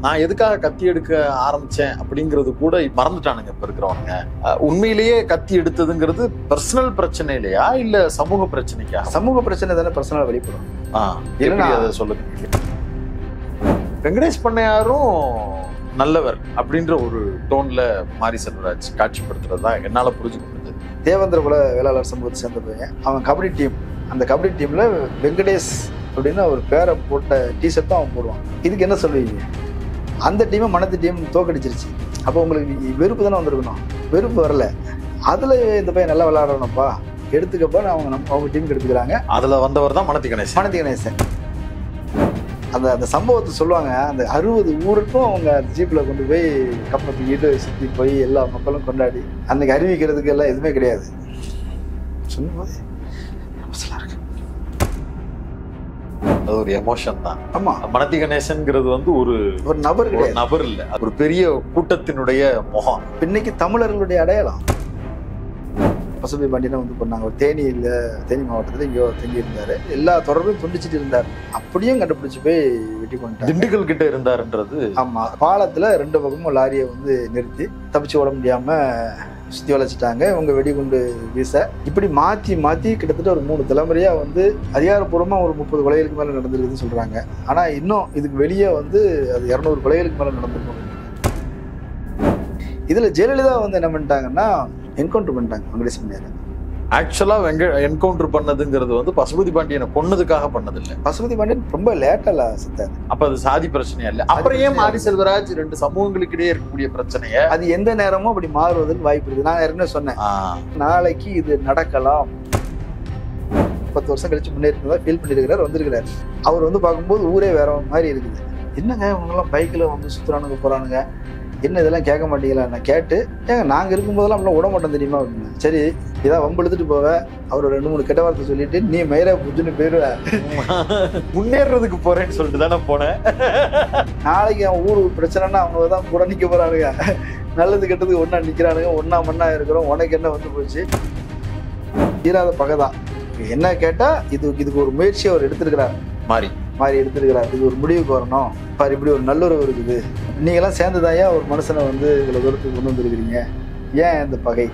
நான் எதுக்காக கத்தி எடுக்க ஆரம்பிச்சேன் அப்படிங்கிறது கூட மறந்துட்டானுங்க இப்ப இருக்கிறவங்க. உண்மையிலேயே கத்தி எடுத்ததுங்கிறது பர்சனல் பிரச்சனை இல்லையா இல்ல சமூக பிரச்சனைக்கா? சமூக பிரச்சனை தானே பர்சனலா வெளிப்படும். அதை சொல்லுங்க. வெங்கடேஷ் பண்ணையாரும் நல்லவர் அப்படின்ற ஒரு டோன்ல மாரி செல்வராஜ் காட்சிப்படுத்துறது தான் என்னால புரிஞ்சுக்க முடிஞ்சது. தேவேந்திர குல வேளாளர் சமூகத்தை சேர்ந்த பையன். அவன் கபடி டீம், அந்த கபடி டீம்ல வெங்கடேஷ் அப்படின்னு ஒரு பேரை போட்ட டிஷர்ட் தான் அவன் போடுவான். இதுக்கு என்ன சொல்லுவீங்க? அந்த டீமை மனத்து டீம் தோக்கடிச்சிருச்சு. அப்போ உங்களுக்கு வெறுப்பு தானே வந்திருக்கணும். வெறுப்பு வரல. அதுல இந்த பையன் நல்லா விளையாடணும்ப்பா எடுத்துக்கப்பா அவங்க டீமுக்கு எடுத்துக்கிறாங்க. அதுல வந்தவர் தான் மனத்தி கணேசன். அந்த சம்பவத்தை சொல்லுவாங்க. அந்த 60 ஊருக்கும் அவங்க ஜீப்ல கொண்டு போய் கப்பை தூக்கிட்டு சுற்றி போய் எல்லா மக்களும் கொண்டாடி அன்னைக்கு அறிவிக்கிறதுக்கு எல்லாம் எதுவுமே கிடையாது. சொல்லும்போது அது ஒரு எமோஷன் தான். ஆமா, மனத்தி கணேசன்ங்கிறது வந்து ஒரு நபர் கிடையாது, நபர் இல்ல, ஒரு பெரிய கூட்டத்தினுடைய முகம். இன்னைக்கு தமிழர்களுடைய அடையாளம். பசுபதி பாண்டியனை வந்து பண்ணாங்க. ஒரு தேனி மாவட்டத்தில் இங்கேயோ தங்கி இருந்தாரு. எல்லா தொடர்பையும் துண்டிச்சுட்டு இருந்தார். அப்படியும் கண்டுபிடிச்சு போய் வெட்டி கொண்டார். திண்டுக்கல் கிட்ட இருந்தாருன்றது. ஆமா, பாலத்துல 2 பக்கமும் லாரியை வந்து நிறுத்தி தப்பிச்சு ஓட முடியாம சுத்தி வளைச்சிட்டாங்க. இவங்க வெடிகுண்டு வீச இப்படி மாத்தி கிட்டத்தட்ட ஒரு 3 தலைமுறையா வந்து அதிகாரப்பூர்வமா ஒரு 30 கொலைகளுக்கு மேல நடந்திருக்குதுன்னு சொல்றாங்க. ஆனா இன்னும் இதுக்கு வெளியே வந்து அது 200 கொலைகளுக்கு மேல நடந்திருக்கும். இதுல ஜெயலலிதா வந்து என்ன பண்ணிட்டாங்கன்னா என்கவுண்டர் பண்ணிட்டாங்க வெங்கடேஷ் பண்ணையாரை. ஆக்சுவலா என்கவுண்டர் பண்ணதுங்கிறது வந்து பசுபதி பாண்டியனை கொன்னதுக்காக பண்ணது இல்ல. பசுபதி பாண்டியன் ரொம்ப லேட்டா செத்தாரு. அப்ப அது சாதி பிரச்சனையா இல்ல. அப்புறம் ஏன் மாரி செல்வராஜ் 2 சமூகங்களுக்கு இடையே இருக்கக்கூடிய பிரச்சனைய அது எந்த நேரமும் அப்படி மாறுவதற்கு வாய்ப்பு இருக்கு. நான் ஏற்கனவே சொன்னேன், நாளைக்கு இது நடக்கலாம். 10 வருஷம் கழிச்சு முன்னேறினதா ஃபீல் பண்ணிருக்கிறார், வந்திருக்கிறார். அவர் வந்து பார்க்கும்போது ஊரே வேற மாதிரி இருக்குது. என்னங்க இவங்கெல்லாம் பைக்கில் வந்து சுற்றுறானுங்க போறானுங்க, என்ன இதெல்லாம் கேட்க மாட்டீங்களா? நான் கேட்டு ஏங்க நாங்கள் இருக்கும்போதெல்லாம் அப்படிலாம் விட மாட்டோம் தெரியுமா அப்படின்னு. சரி இதான் வம்பு எடுத்துட்டு போவேன். அவர் 2-3 கெட்ட வார்த்தை சொல்லிட்டு நீ மயிரா புஜுன்னு போயிடுவேன். முன்னேறதுக்கு போறேன்னு சொல்லிட்டு தானே போனேன். நாளைக்கு அவன் ஊர் பிரச்சனைனா அவங்க தான் கூட நிற்க போறானுங்க. நல்லது கெட்டதுக்கு ஒன்னா நிற்கிறானுங்க, ஒன்னா மண்ணா இருக்கிறோம். உனக்கு என்ன வந்து போச்சு? தீராத பகைதான். என்ன கேட்டா இதுக்கு ஒரு முயற்சி அவர் எடுத்திருக்கிறார். மாறி எடுத்திருக்கிறார். இது ஒரு முடிவுக்கு வரணும் பாரு, இப்படி ஒரு நல்லுறவு இருக்குது, நீங்களாம் சேர்ந்துதாயா ஒரு மனுஷனை வந்து இவ்வளவு தூரத்துக்கு கொண்டு வந்துருக்கிறீங்க, ஏன் இந்த பகை?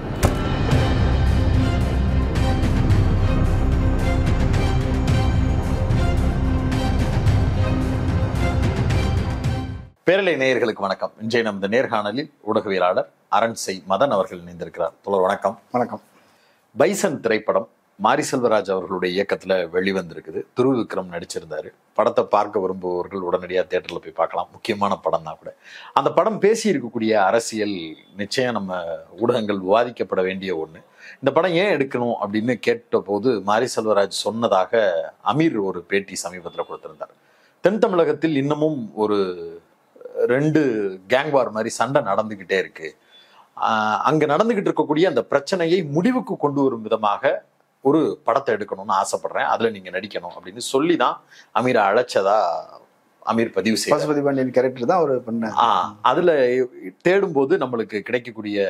பேரலை நேயர்களுக்கு வணக்கம். இன்றைய நமது நேர்காணலில் ஊடகவியலாளர் அரண்சை மதன் அவர்கள் இணைந்திருக்கிறார். தொடர் வணக்கம். வணக்கம். பைசன் திரைப்படம் மாரி செல்வராஜ் அவர்களுடைய இயக்கத்துல வெளிவந்திருக்குது. துருவ விக்ரம் நடிச்சிருந்தாரு. படத்தை பார்க்க விரும்புபவர்கள் உடனடியாக தியேட்டர்ல போய் பார்க்கலாம். முக்கியமான படம் தான் கூட. அந்த படம் பேசி இருக்கக்கூடிய அரசியல் நிச்சயம் நம்ம ஊடகங்கள் விவாதிக்கப்பட வேண்டிய ஒண்ணு. இந்த படம் ஏன் எடுக்கணும் அப்படின்னு கேட்ட போது மாரி செல்வராஜ் சொன்னதாக அமீர் ஒரு பேட்டி சமீபத்தில் கொடுத்திருந்தார். தென் தமிழகத்தில் இன்னமும் ஒரு 2 கேங்வார் மாதிரி சண்டை நடந்துகிட்டே இருக்கு. அங்க நடந்துகிட்டு இருக்கக்கூடிய அந்த பிரச்சனையை முடிவுக்கு கொண்டு வரும் விதமாக ஒரு படத்தை எடுக்கணும்னு ஆசைப்படுறேன், அதுல நீங்க நடிக்கணும் அப்படின்னு சொல்லிதான் அமீரை அழைச்சதா அமீர் பதிவு செய்ய. பசுபதி பாண்டியன் கேரக்டர் தான் அவர் பண்ண. அதுல தேடும் போது நம்மளுக்கு கிடைக்கக்கூடிய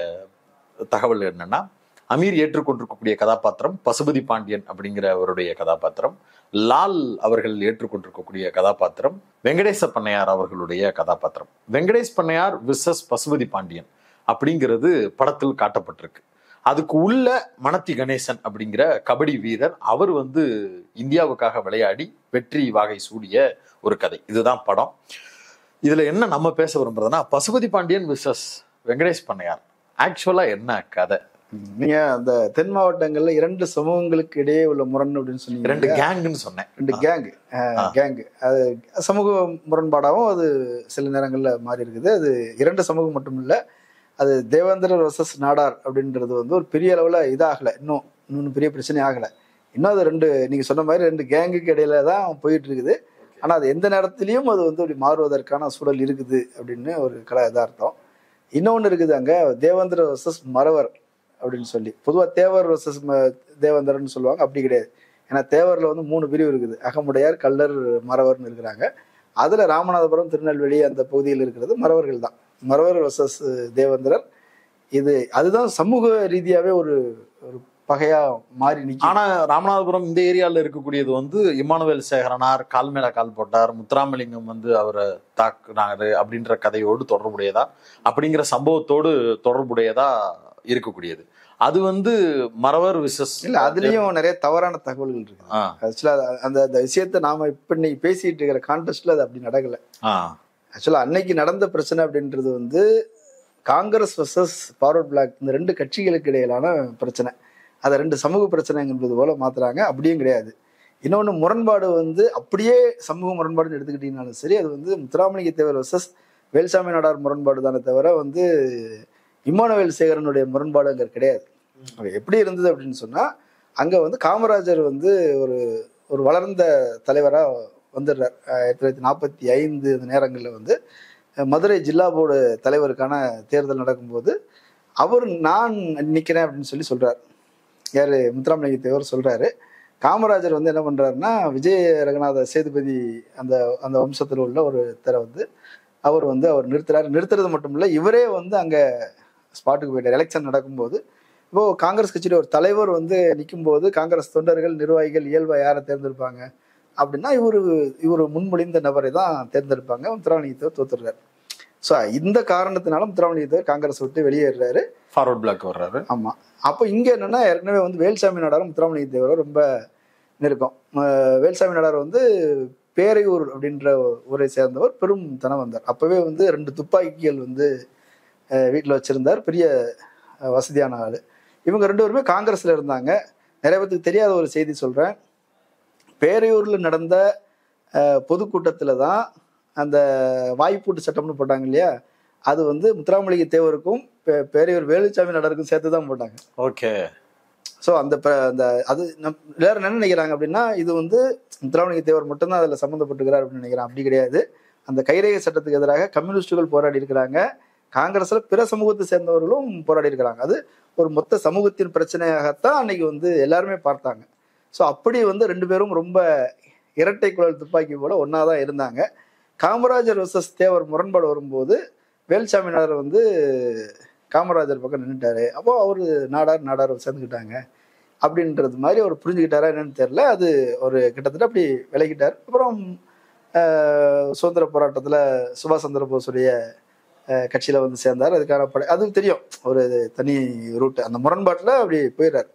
தகவல் என்னன்னா, அமீர் ஏற்றுக்கொண்டிருக்கக்கூடிய கதாபாத்திரம் பசுபதி பாண்டியன் அப்படிங்கிற அவருடைய கதாபாத்திரம், லால் அவர்கள் ஏற்றுக்கொண்டிருக்கக்கூடிய கதாபாத்திரம் வெங்கடேச பண்ணையார் அவர்களுடைய கதாபாத்திரம். வெங்கடேஷ் பண்ணையார் விசஸ் பசுபதி பாண்டியன் அப்படிங்கிறது படத்தில் காட்டப்பட்டிருக்கு. அதுக்கு உள்ள மனத்தி கணேசன் அப்படிங்கிற கபடி வீரர், அவர் வந்து இந்தியாவுக்காக விளையாடி வெற்றி வாகை சூடிய ஒரு கதை. இதுதான் படம். இதுல என்ன நம்ம பேச விரும்புறதுன்னா, பசுபதி பாண்டியன் விசஸ் வெங்கடேஷ் பண்ணையார் ஆக்சுவலா என்ன கதை? நீங்க அந்த தென் மாவட்டங்கள்ல 2 சமூகங்களுக்கு இடையே உள்ள முரண் அப்படின்னு சொன்னீங்க. 2 கேங்குன்னு சொன்னேன். 2 கேங் அது சமூக முரண்பாடாகவும் அது சில நேரங்கள்ல மாறி இருக்குது. அது 2 சமூகம் மட்டும் இல்ல, அது தேவேந்திரர் வர்சஸ் நாடார் அப்படின்றது வந்து ஒரு பெரிய அளவுல இதாகலை, இன்னும் பெரிய பிரச்சனை ஆகலை. இன்னும் அது 2 நீங்க சொன்ன மாதிரி 2 கேங்குக்கு இடையில தான் போயிட்டு இருக்குது. ஆனா அது எந்த நேரத்திலையும் அது வந்து அப்படி மாறுவதற்கான சூழல் இருக்குது அப்படின்னு ஒரு யதார்த்தம். இன்னொன்று இருக்குது, அங்க தேவேந்திரர் வர்சஸ் மறவர் அப்படின்னு சொல்லி. பொதுவாக தேவர் வர்சஸ் தேவேந்திரன்னு சொல்லுவாங்க, அப்படி கிடையாது. ஏன்னா தேவரில் வந்து 3 பிரிவு இருக்குது, அகமுடையார், கள்ளர், மறவர்னு இருக்கிறாங்க. அதுல ராமநாதபுரம், திருநெல்வேலி அந்த பகுதியில் இருக்கிறது மறவர்கள் தான். மறவர் வர்சஸ் தேவேந்திரர். அதுதான் சமூக ரீதியாவே ஒரு பகையா மாறி நிற்கும். ஆனா ராமநாதபுரம் இந்த ஏரியால இருக்கக்கூடியது வந்து இம்மானுவேல் சேகரனார் கால் மேல கால் போட்டார், முத்துராமலிங்கம் வந்து அவரை தாக்குனாரு அப்படின்ற கதையோடு தொடர்புடையதா, அப்படிங்கிற சம்பவத்தோடு தொடர்புடையதா இருக்கக்கூடியது. அது வந்து மறவர் விசஸ் இல்ல, அதுலயும் நிறைய தவறான தகவல்கள் இருக்கு. ஆக்சுவலா அந்த அந்த விஷயத்த நாம இப்ப இன்னைக்கு பேசிட்டு இருக்கிற கான்டெஸ்ட்ல அது அப்படி நடக்கல. ஆக்சுவலா அன்னைக்கு நடந்த பிரச்சனை அப்படின்றது வந்து காங்கிரஸ் வர்சஸ் ஃபார்வர்ட் பிளாக், இந்த ரெண்டு கட்சிகளுக்கு இடையிலான பிரச்சனை. அதை ரெண்டு சமூக பிரச்சனைங்கிறது போல மாத்துறாங்க. அப்படியும் கிடையாது. இன்னொன்று முரண்பாடு வந்து அப்படியே சமூக முரண்பாடுன்னு எடுத்துக்கிட்டீங்கன்னாலும் சரி, அது வந்து முத்துராமலிங்க தேவர் வர்சஸ் வேல்சாமி நாடார் முரண்பாடு தானே தவிர வந்து இம்மானுவேல் சேகரனுடைய முரண்பாடு அங்கே கிடையாது. எப்படி இருந்தது அப்படின்னு சொன்னா, அங்க வந்து காமராஜர் வந்து ஒரு ஒரு வளர்ந்த தலைவராக வந்துடுறார். 1945 அந்த நேரங்களில் வந்து மதுரை ஜில்லா போர்டு தலைவருக்கான தேர்தல் நடக்கும்போது அவர் நான் நிற்கிறேன் அப்படின்னு சொல்றார். யாரு? முத்துராமலிங்க தேவர் சொல்றாரு. காமராஜர் வந்து என்ன பண்றாருன்னா, விஜய ரங்கநாத சேதுபதி அந்த அந்த வம்சத்தில் உள்ள ஒரு தர வந்து அவர் நிறுத்துறாரு. நிறுத்துறது மட்டும் இல்லை, இவரே வந்து அங்க ஸ்பாட்டுக்கு போயிட்டார். எலெக்ஷன் நடக்கும்போது இப்போ காங்கிரஸ் கட்சியோட ஒரு தலைவர் வந்து நிற்கும் போது காங்கிரஸ் தொண்டர்கள் நிர்வாகிகள் இயல்பா யாரை தேர்ந்தெடுப்பாங்க அப்படின்னா, இவர் முன்மொழிந்த நபரை தான் தேர்ந்தெடுப்பாங்க. முத்துராமலிங்க தேவர் தோத்துறாரு. ஸோ இந்த காரணத்தினால முத்துராமலிங்க தேவர் காங்கிரஸ் விட்டு வெளியேறாரு, ஃபார்வர்ட் பிளாக் வர்றாரு. ஆமா. அப்போ இங்க என்னன்னா, ஏற்கனவே வந்து வேல்சாமி நாடாரும் முத்துராமலிங்க தேவரும் ரொம்ப நெருக்கம். வேல்சாமி நாடார் வந்து பேரையூர் அப்படின்ற ஊரை சேர்ந்தவர், பெரும் தனம் வந்தார். அப்பவே வந்து 2 துப்பாக்கிகள் வந்து வீட்டில் வச்சிருந்தார். பெரிய வசதியான ஆளு. இவங்க 2 பேருமே காங்கிரஸ்ல இருந்தாங்க. நிறைய பேருக்கு தெரியாத ஒரு செய்தி சொல்றேன். பேரையூர்ல நடந்த பொதுக்கூட்டத்துல தான் அந்த வாய்ப்பூட்டு சட்டம்னு போட்டாங்க இல்லையா, அது வந்து முத்துராமலிங்க தேவருக்கும் பேரையூர் வேலுச்சாமி நாடாருக்கும் சேர்த்து தான் போட்டாங்க. ஓகே. ஸோ அந்த அது எல்லாரும் என்ன நினைக்கிறாங்க அப்படின்னா, இது வந்து முத்துராமலிங்க தேவர் மட்டும்தான் அதில் சம்மந்தப்பட்டுக்கிறார் அப்படின்னு நினைக்கிறான். அப்படி கிடையாது. அந்த கைரேகை சட்டத்துக்கு எதிராக கம்யூனிஸ்டுகள் போராடி இருக்கிறாங்க. காங்கிரஸ்ல பிற சமூகத்தை சேர்ந்தவர்களும் போராடி இருக்கிறாங்க. அது ஒரு மொத்த சமூகத்தின் பிரச்சனையாகத்தான் அன்னைக்கு வந்து எல்லாருமே பார்த்தாங்க. ஸோ அப்படி வந்து 2 பேரும் ரொம்ப இரட்டை குழல் துப்பாக்கி போல ஒன்னாதான் இருந்தாங்க. காமராஜர் வர்சஸ் தேவர் முரண்பாடு வரும்போது வேல்சாமி நாடார் வந்து காமராஜர் பக்கம் நின்றுட்டாரு. அப்போ அவரு நாடார் சேர்ந்துக்கிட்டாங்க அப்படின்றது மாதிரி அவர் புரிஞ்சுக்கிட்டாரா என்னன்னு தெரியல. அது ஒரு கிட்டத்தட்ட அப்படி விலகிட்டார். அப்புறம் சுதந்திர போராட்டத்துல சுபாஷ் சந்திர போஸுடைய கட்சியில வந்து சேர்ந்தார். அதுக்கான அது தெரியும், ஒரு தனி ரூட். அந்த முரண்பாட்டுல அப்படி போயிடுறாரு.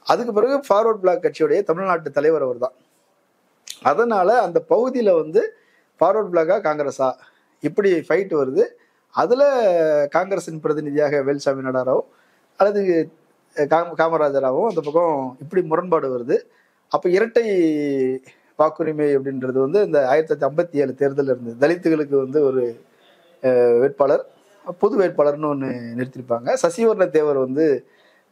அதுக்கு பிறகு ஃபார்வர்ட் பிளாக் கட்சியுடைய தமிழ்நாட்டு தலைவர் அவர் தான். அதனால அந்த பகுதியில வந்து ஃபார்வர்ட் பிளாக்கா காங்கிரஸா இப்படி ஃபைட் வருது. அதுல காங்கிரசின் பிரதிநிதியாக வேல்சாமி நாடாராவும் அல்லது காமராஜராகவும் அந்த பக்கம் இப்படி முரண்பாடு வருது. அப்ப இரட்டை வாக்குரிமை அப்படின்றது வந்து இந்த 1957 தேர்தல் இருந்தது. தலித்துகளுக்கு வந்து ஒரு வேட்பாளர், பொது வேட்பாளர்னு ஒன்று நிறுத்திருப்பாங்க. சசிவர்ண தேவர் வந்து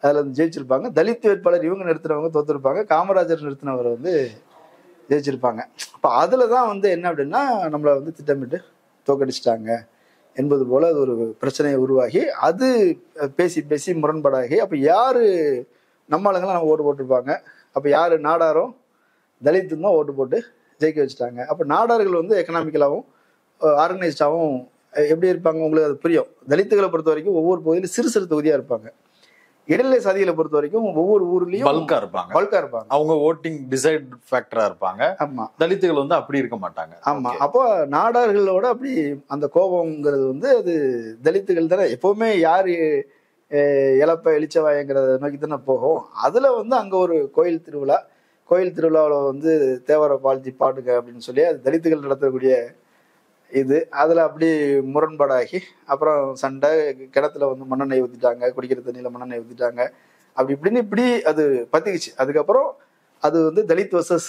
அதில் வந்து ஜெயிச்சிருப்பாங்க. தலித் வேட்பாளர் இவங்க நிறுத்தினவங்க தோத்துருப்பாங்க. காமராஜர் நிறுத்தினவர் வந்து ஜெயிச்சிருப்பாங்க. அப்போ அதில் தான் வந்து என்ன அப்படின்னா, நம்மளை வந்து திட்டமிட்டு தோக்கடிச்சிட்டாங்க என்பது போல அது ஒரு பிரச்சனையை உருவாகி, அது பேசி பேசி முரண்பாடாகி, அப்போ யாரு நம்ம ஆளுங்களாம் நம்ம ஓட்டு போட்டிருப்பாங்க. அப்போ யாரு நாடாரும் தலித்தும் தான் ஓட்டு போட்டு ஜெயிக்க வச்சுட்டாங்க. அப்போ நாடார்கள் வந்து எக்கனாமிக்கலாகவும் ஆர்கனைஸ்டாகவும் எப்படி இருப்பாங்க உங்களுக்கு அது புரியும். தலித்துகளை பொறுத்த வரைக்கும் ஒவ்வொரு பகுதியிலும் சிறு சிறு தொகுதியா இருப்பாங்க. இடைநிலை சாதிகளை பொறுத்த வரைக்கும் ஒவ்வொரு ஊர்லயும் பல்கா இருப்பாங்க. அவங்க ஓட்டிங் டிசைட் ஃபேக்டரா இருப்பாங்க. ஆமா, தலித்துகள் வந்து அப்படி இருக்க மாட்டாங்க. ஆமா. அப்போ நாடார்களோட அப்படி அந்த கோபம்ங்கிறது வந்து அது தலித்துகள் தானே எப்பவுமே யாரு இழப்ப எழுச்சவாயங்கிறத நோக்கி தானே போகும். அதுல வந்து அங்க ஒரு கோயில் திருவிழாவில் வந்து தேவரை வாழ்த்தி பாடுங்க அப்படின்னு சொல்லி அது தலித்துகள் நடத்தக்கூடிய இது. அதுல அப்படி முரண்பாடாகி அப்புறம் சண்டை, கிணத்துல வந்து மண்ணெண்ணெய் ஊத்திட்டாங்க, குடிக்கிற தண்ணியில மண்ணெண்ணெய் ஊத்திட்டாங்க, அப்படி இப்படின்னு இப்படி அது பத்திக்குச்சு. அதுக்கப்புறம் அது வந்து தலித் வர்சஸ்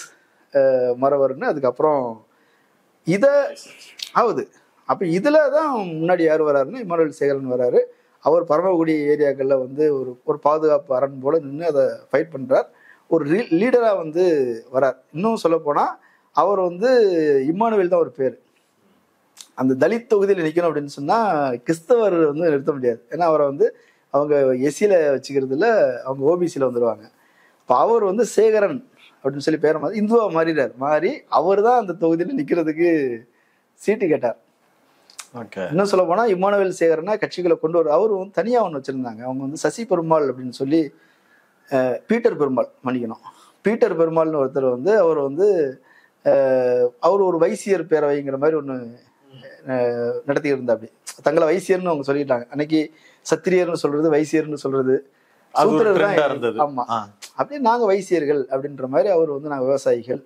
மறவர்னு அதுக்கப்புறம் இத ஆகுது. அப்ப இதுலதான் முன்னாடி யார் வர்றாருன்னா இம்மானுவேல் சேகரன் வர்றாரு. அவர் பரமக்குடி ஏரியாக்கள்ல வந்து ஒரு பாதுகாப்பு அரண் போல நின்று அதை ஃபைட் பண்றார். ஒரு லீடரா வந்து வரார். இன்னும் சொல்ல போனா அவர் வந்து இம்மானுவேல் தான் ஒரு பேர். அந்த தலித் தொகுதியில் நிற்கணும் அப்படின்னு சொன்னா கிறிஸ்தவர் வந்து நிறுத்த முடியாது. ஏன்னா அவரை வந்து அவங்க எஸ்சியில வச்சுக்கிறதுல அவங்க ஓபிசியில வந்துடுவாங்க. இப்போ அவர் வந்து சேகரன் அப்படின்னு சொல்லி பேரை மாதிரி இந்துவா மாறி அவர் தான் அந்த தொகுதியில நிக்கிறதுக்கு சீட்டு கேட்டார். இன்னும் சொல்ல போனா இம்மானுவேல் சேகரனா கட்சிகளை கொண்டு வர அவரு வந்து தனியா ஒன்று வச்சிருந்தாங்க. அவங்க வந்து சசி பெருமாள் அப்படின்னு சொல்லி பீட்டர் பெருமாள் மன்னிக்கணும், பீட்டர் பெருமாள்னு ஒருத்தர் வந்து அவர் வந்து அவர் ஒரு வைசியர் பேரவைங்கிற மாதிரி ஒன்று நடத்தி இருந்தா. அப்படி தங்களை வைசியர்னு அவங்க சொல்லிட்டாங்க. அன்னைக்கு சத்திரியர்னு சொல்றது, வைசியர்னு சொல்றது சூத்திரர் தான். ஆமா, அப்படியே நாங்க வைசியர்கள் அப்படின்ற மாதிரி அவர் வந்து நாங்க விவசாயிகள்.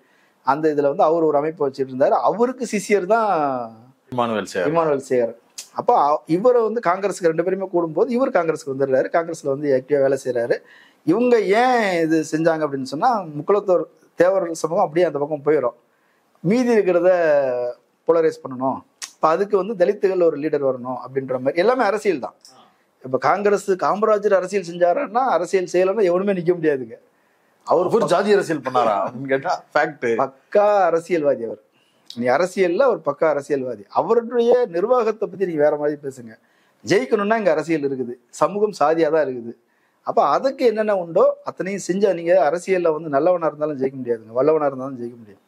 அந்த இதுல வந்து அவர் ஒரு அமைப்பு வச்சுட்டு இருந்தாரு. அவருக்கு சிஷியர் தான் இமானுவேல் சேகர். அப்போ இவரை வந்து காங்கிரஸுக்கு 2 பேருமே கூடும்போது இவர் காங்கிரஸுக்கு வந்துடுறாரு. காங்கிரஸ்ல வந்து ஆக்டிவா வேலை செய்யறாரு. இவங்க ஏன் இது செஞ்சாங்க அப்படின்னு சொன்னா, முக்குளத்தோர் தேவர் சமூகம் அப்படியே அந்த பக்கம் போயிடும், மீதி இருக்கிறத போலரைஸ் பண்ணணும். இப்போ அதுக்கு வந்து தலித்துகள் ஒரு லீடர் வரணும் அப்படின்ற மாதிரி எல்லாமே அரசியல் தான். இப்போ காங்கிரஸ் காமராஜர் அரசியல் செஞ்சாருன்னா, அரசியல் செய்யலைன்னா எவனுமே நிக்க முடியாதுங்க. அவர் ஜாதி அரசியல் பண்ணாரா அப்படின்னு கேட்டா ஃபேக்ட். பக்கா அரசியல்வாதி அவர். நீ அரசியல்ல ஒரு பக்கா அரசியல்வாதி. அவருடைய நிர்வாகத்தை பத்தி நீங்க வேற மாதிரி பேசுங்க. ஜெயிக்கணும்னா இங்க அரசியல் இருக்குது, சமூகம் சாதியா தான் இருக்குது. அப்ப அதுக்கு என்னென்ன உண்டோ அத்தனையும் செஞ்சா நீங்க அரசியல்ல வந்து நல்லவனா இருந்தாலும் ஜெயிக்க முடியாதுங்க, வல்லவனா இருந்தாலும் ஜெயிக்க முடியாது.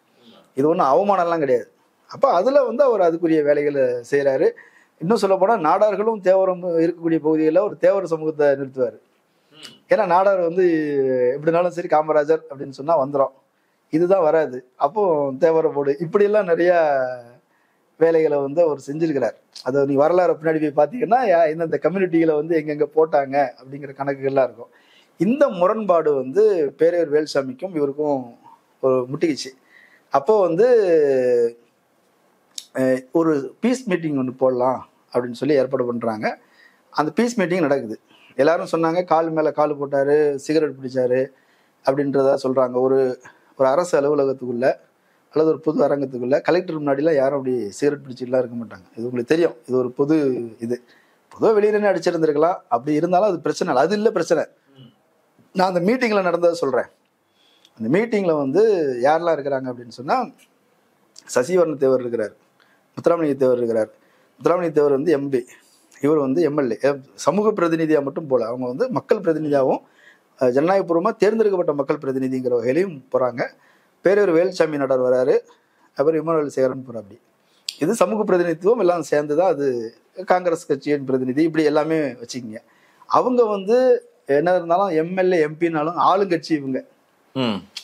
இது ஒன்றும் அவமானம்லாம் கிடையாது. அப்ப அதுல வந்து அவர் அதுக்குரிய வேலைகளை செய்யறாரு. இன்னும் சொல்ல போனா நாடார்களும் தேவரும் இருக்கக்கூடிய பகுதிகளில் ஒரு தேவர் சமூகத்தை நிறுத்துவார். ஏன்னா நாடார் வந்து எப்படினாலும் சரி காமராஜர் அப்படின்னு சொன்னா வந்துடும், இதுதான் வராது, அப்போ தேவரை போடு, இப்படியெல்லாம் நிறைய வேலைகளை வந்து அவர் செஞ்சிருக்கிறார். அதை நீ வரலாறு பின்னாடி போய் பார்த்தீங்கன்னா இந்தந்த கம்யூனிட்டிகளை வந்து எங்கெங்க போட்டாங்க அப்படிங்கிற கணக்குகள்லாம் இருக்கும். இந்த முரண்பாடு வந்து பேரையூர் வேலுசாமிக்கும் இவருக்கும் ஒரு முட்டிக்குச்சு. அப்போ வந்து ஒரு பீஸ் மீட்டிங் ஒன்று போடலாம் அப்படின்னு சொல்லி ஏற்பாடு பண்ணுறாங்க. அந்த பீஸ் மீட்டிங் நடக்குது. எல்லாரும் சொன்னாங்க கால் மேலே கால் போட்டாரு, சிகரெட் பிடிச்சாரு அப்படின்றத சொல்கிறாங்க. ஒரு அரசு அலுவலகத்துக்குள்ள அல்லது ஒரு பொது அரங்கத்துக்குள்ள கலெக்டர் முன்னாடிலாம் யாரும் அப்படி சிகரெட் பிடிச்சிட்டுலாம் இருக்க மாட்டாங்க. இது உங்களுக்கு தெரியும், இது ஒரு பொது இது. பொதுவாக வெளியிலே அடிச்சிருந்துருக்கலாம், அப்படி இருந்தாலும் அது பிரச்சனை இல்லை, அது இல்லை பிரச்சனை. நான் அந்த மீட்டிங்கில் நடந்ததை சொல்கிறேன். அந்த மீட்டிங்கில் வந்து யாரெல்லாம் இருக்கிறாங்க அப்படின்னு சொன்னால், சசிவர்ண தேவர் இருக்கிறார், முத்துராமலிங்க தேவர் இருக்கிறார். முத்துராமலிங்க தேவர் வந்து எம்பி, இவர் வந்து எம்எல்ஏ. சமூக பிரதிநிதியாக மட்டும் போல, அவங்க வந்து மக்கள் பிரதிநிதியாகவும் ஜனநாயகபூர்வமாக தேர்ந்தெடுக்கப்பட்ட மக்கள் பிரதிநிதிங்கிற வகையிலையும் போகிறாங்க. பேரையூர் வேலுசாமி நாடார் வராரு, அப்புறம் இமானுவேல் சேகரன் போகிற. அப்படி இது சமூக பிரதிநிதித்துவம் எல்லாம் சேர்ந்து தான் அது காங்கிரஸ் கட்சியின் பிரதிநிதி, இப்படி எல்லாமே வச்சுக்கிங்க. அவங்க வந்து என்ன இருந்தாலும் எம்எல்ஏ எம்பினாலும் ஆளுங்கட்சி இவங்க.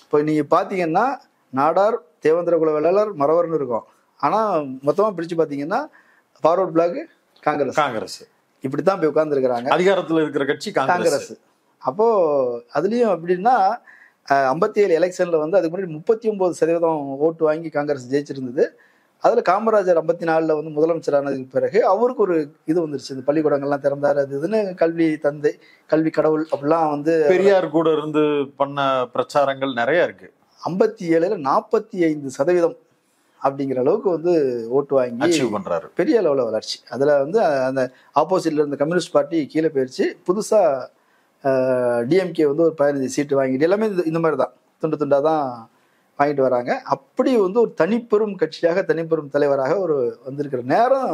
இப்போ நீங்கள் பார்த்தீங்கன்னா நாடார், தேவேந்திர குல வேளாளர், மறவர்னு இருக்கும். ஆனால் மொத்தமாக பிரித்து பார்த்தீங்கன்னா ஃபார்வர்ட் பிளாக் காங்கிரஸ் இப்படித்தான் போய் உட்கார்ந்துருக்கிறாங்க. அதிகாரத்தில் இருக்கிற கட்சி காங்கிரஸ். அப்போ அதுலயும் எப்படின்னா 57 எலெக்ஷன்ல வந்து அதுக்கு முன்னாடி 39% ஓட்டு வாங்கி காங்கிரஸ் ஜெயிச்சிருந்தது. அதுல காமராஜர் 54 வந்து முதலமைச்சர் ஆனதுக்கு பிறகு அவருக்கு ஒரு இது வந்துருச்சு, இந்த பள்ளிக்கூடங்கள்லாம் திறந்தாரு, அது இதுன்னு கல்வி தந்தை, கல்வி கடவுள் அப்படிலாம் வந்து பெரியார் கூட இருந்து பண்ண பிரச்சாரங்கள் நிறைய இருக்கு. 57ல் 45% அப்படிங்கிற அளவுக்கு வந்து ஓட்டு வாங்கி பண்றாரு, பெரிய அளவுல வளர்ச்சி. அதுல வந்து அந்த ஆப்போசிட்ல இருந்த கம்யூனிஸ்ட் பார்ட்டி கீழே போயிடுச்சு. புதுசா டிஎம்கே வந்து ஒரு 15 சீட்டு வாங்கிட்டு எல்லாமே இந்த மாதிரி தான் துண்டு துண்டா தான் வாங்கிட்டு வராங்க. அப்படி வந்து ஒரு தனிப்பெரும் கட்சியாக, தனிப்பெரும் தலைவராக ஒரு வந்திருக்கிற நேரம்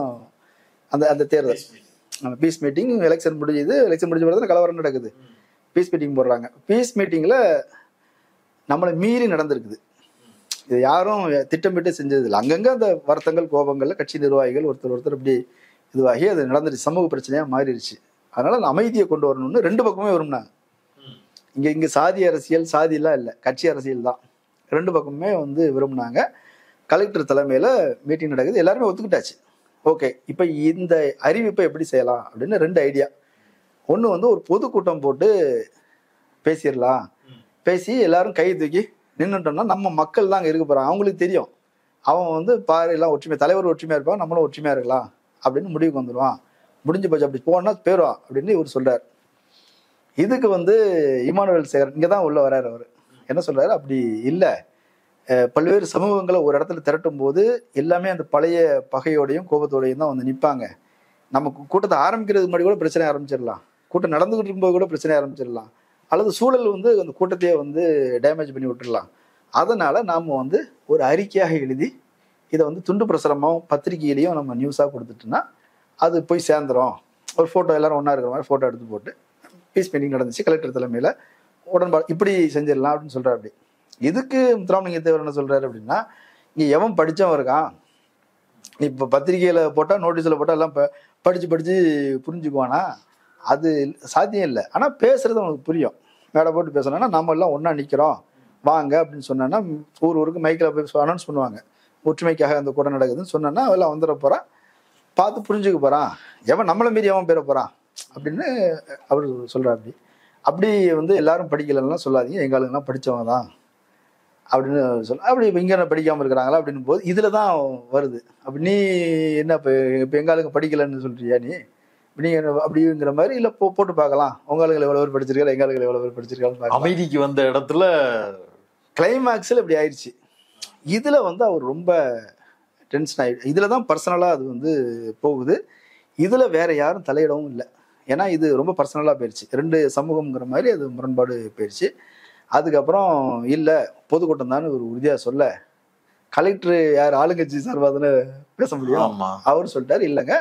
அந்த தேர்தல், அந்த பீஸ் மீட்டிங். எலெக்ஷன் முடிஞ்சது, எலெக்ஷன் முடிஞ்ச பிறகு கலவரம் நடக்குது, பீஸ் மீட்டிங் போடுறாங்க. பீஸ் மீட்டிங்ல நம்மளை மீறி நடந்திருக்குது. இது யாரும் திட்டமிட்டு செஞ்சது இல்லை. அங்கங்க அந்த வருத்தங்கள், கோபங்கள்ல கட்சி நிர்வாகிகள் ஒருத்தர் இப்படி இதுவாகி அது நடந்துருச்சு, சமூக பிரச்சனையா மாறிடுச்சு. அதனால அந்த அமைதியை கொண்டு வரணும்னு 2 பக்கமே விரும்பினாங்க. இங்க சாதி அரசியல், சாதி எல்லாம் இல்லை, கட்சி அரசியல் தான். 2 பக்கமே வந்து விரும்பினாங்க. கலெக்டர் தலைமையில மீட்டிங் நடக்குது, எல்லாருமே ஒத்துக்கிட்டாச்சு. ஓகே, இப்ப இந்த அறிவிப்பை எப்படி செய்யலாம் அப்படின்னு 2 ஐடியா. ஒண்ணு வந்து ஒரு பொதுக்கூட்டம் போட்டு பேசிடலாம், பேசி எல்லாரும் கை தூக்கி நின்றுட்டோம்னா நம்ம மக்கள் தான் அங்க இருக்க போறாங்க, அவங்களுக்கு தெரியும், அவன் வந்து பாரு எல்லாம் ஒற்றுமையா, தலைவர் ஒற்றுமையா இருப்பான், நம்மளும் ஒற்றுமையா இருக்கலாம் அப்படின்னு முடிவுக்கு வந்துடுவான், முடிஞ்சு போச்சு, அப்படி போனா போயிடுவான் அப்படின்னு இவர் சொல்றாரு. இதுக்கு வந்து இமானுவேல் சேகர் இங்கதான் உள்ள வர்றாரு. அவர் என்ன சொல்றாரு, அப்படி இல்லை, பல்வேறு சமூகங்களை ஒரு இடத்துல திரட்டும் போது எல்லாமே அந்த பழைய பகையோடையும் கோபத்தோடையும் தான் வந்து நிற்பாங்க. நமக்கு கூட்டத்தை ஆரம்பிக்கிறதுக்கு முன்னாடி கூட பிரச்சனை ஆரம்பிச்சிடலாம், கூட்டம் நடந்துகிட்டு இருக்கும்போது கூட பிரச்சனை ஆரம்பிச்சிடலாம், அல்லது சூழல் வந்து அந்த கூட்டத்தையே வந்து டேமேஜ் பண்ணி விட்டுடலாம். அதனால நாம வந்து ஒரு அறிக்கையாக எழுதி இதை வந்து துண்டு பிரசுரமாகவும் பத்திரிகையிலையும் நம்ம நியூஸாக கொடுத்துட்டோம்னா அது போய் சேர்ந்துடும். ஒரு ஃபோட்டோ எல்லாரும் ஒன்றா இருக்கிற மாதிரி ஃபோட்டோ எடுத்து போட்டு பீஸ் மீட்டிங் நடந்துச்சு, கலெக்டர் தலைமையில் உடன்பாடு இப்படி செஞ்சிடலாம் அப்படின்னு சொல்கிறார். அப்படி இதுக்கு முத்துராமலிங்க தேவர் என்ன சொல்கிறாரு அப்படின்னா, இங்கே எவன் படித்தவன் இருக்கான், நீ இப்போ பத்திரிகையில் போட்டால், நோட்டீஸில் போட்டால் எல்லாம் படித்து புரிஞ்சுக்குவானா, அது சாத்தியம் இல்லை. ஆனால் பேசுறது அவனுக்கு புரியும். மேடை போட்டு பேசணும்னா நம்ம எல்லாம் ஒன்றா நிற்கிறோம் வாங்க அப்படின்னு சொன்னோன்னா ஊருக்கு மைக்கில் போய் அனௌன்ஸ் பண்ணுவாங்க, ஒற்றுமைக்காக அந்த கூட்டம் நடக்குதுன்னு சொன்னோன்னா அவெல்லாம் வந்துட போகிறான், பார்த்து புரிஞ்சுக்க போகிறான், எவன் நம்மளை மீறி எவன் பேர போகிறான் அப்படின்னு அவர் சொல்கிறாப்படி. அப்படி எல்லாரும் படிக்கலைன்னா சொல்லாதீங்க, எங்கள் ஆளுங்கெல்லாம் படித்தவங்க தான் அப்படின்னு சொல்ல. அப்படி இப்போ இங்கே படிக்காமல் இருக்கிறாங்களா அப்படின்னு போது இதில் தான் வருது. அப்படி நீ என்ன இப்போ எங்கள் ஆளுங்க படிக்கலைன்னு சொல்றியா நீ, நீங்கள் அப்படிங்கிற மாதிரி இல்லை போட்டு பார்க்கலாம், உங்க ஆளுங்களை எவ்வளோ பேர் படிச்சிருக்காரு, எங்கள் ஆளுங்களை எவ்வளோ பேர் படிச்சிருக்காங்க. அமைதிக்கு வந்த இடத்துல கிளைமேக்ஸில் இப்படி ஆயிடுச்சு. இதில் அவர் ரொம்ப டென்ஷன் ஆகிடுச்சு. இதில் தான் பர்சனலாக அது போகுது. இதில் வேற யாரும் தலையிடவும் இல்லை. ஏன்னா இது ரொம்ப பர்சனலாக போயிடுச்சு, 2 சமூகம்ங்கிற மாதிரி அது முரண்பாடு போயிடுச்சு. அதுக்கப்புறம் இல்லை பொதுக்கூட்டம் தான் ஒரு உறுதியாக சொல்ல, கலெக்டர் யார் ஆளுங்கட்சி சார்பாதுன்னு பேச முடியும், அவர் சொல்லிட்டாரு இல்லைங்க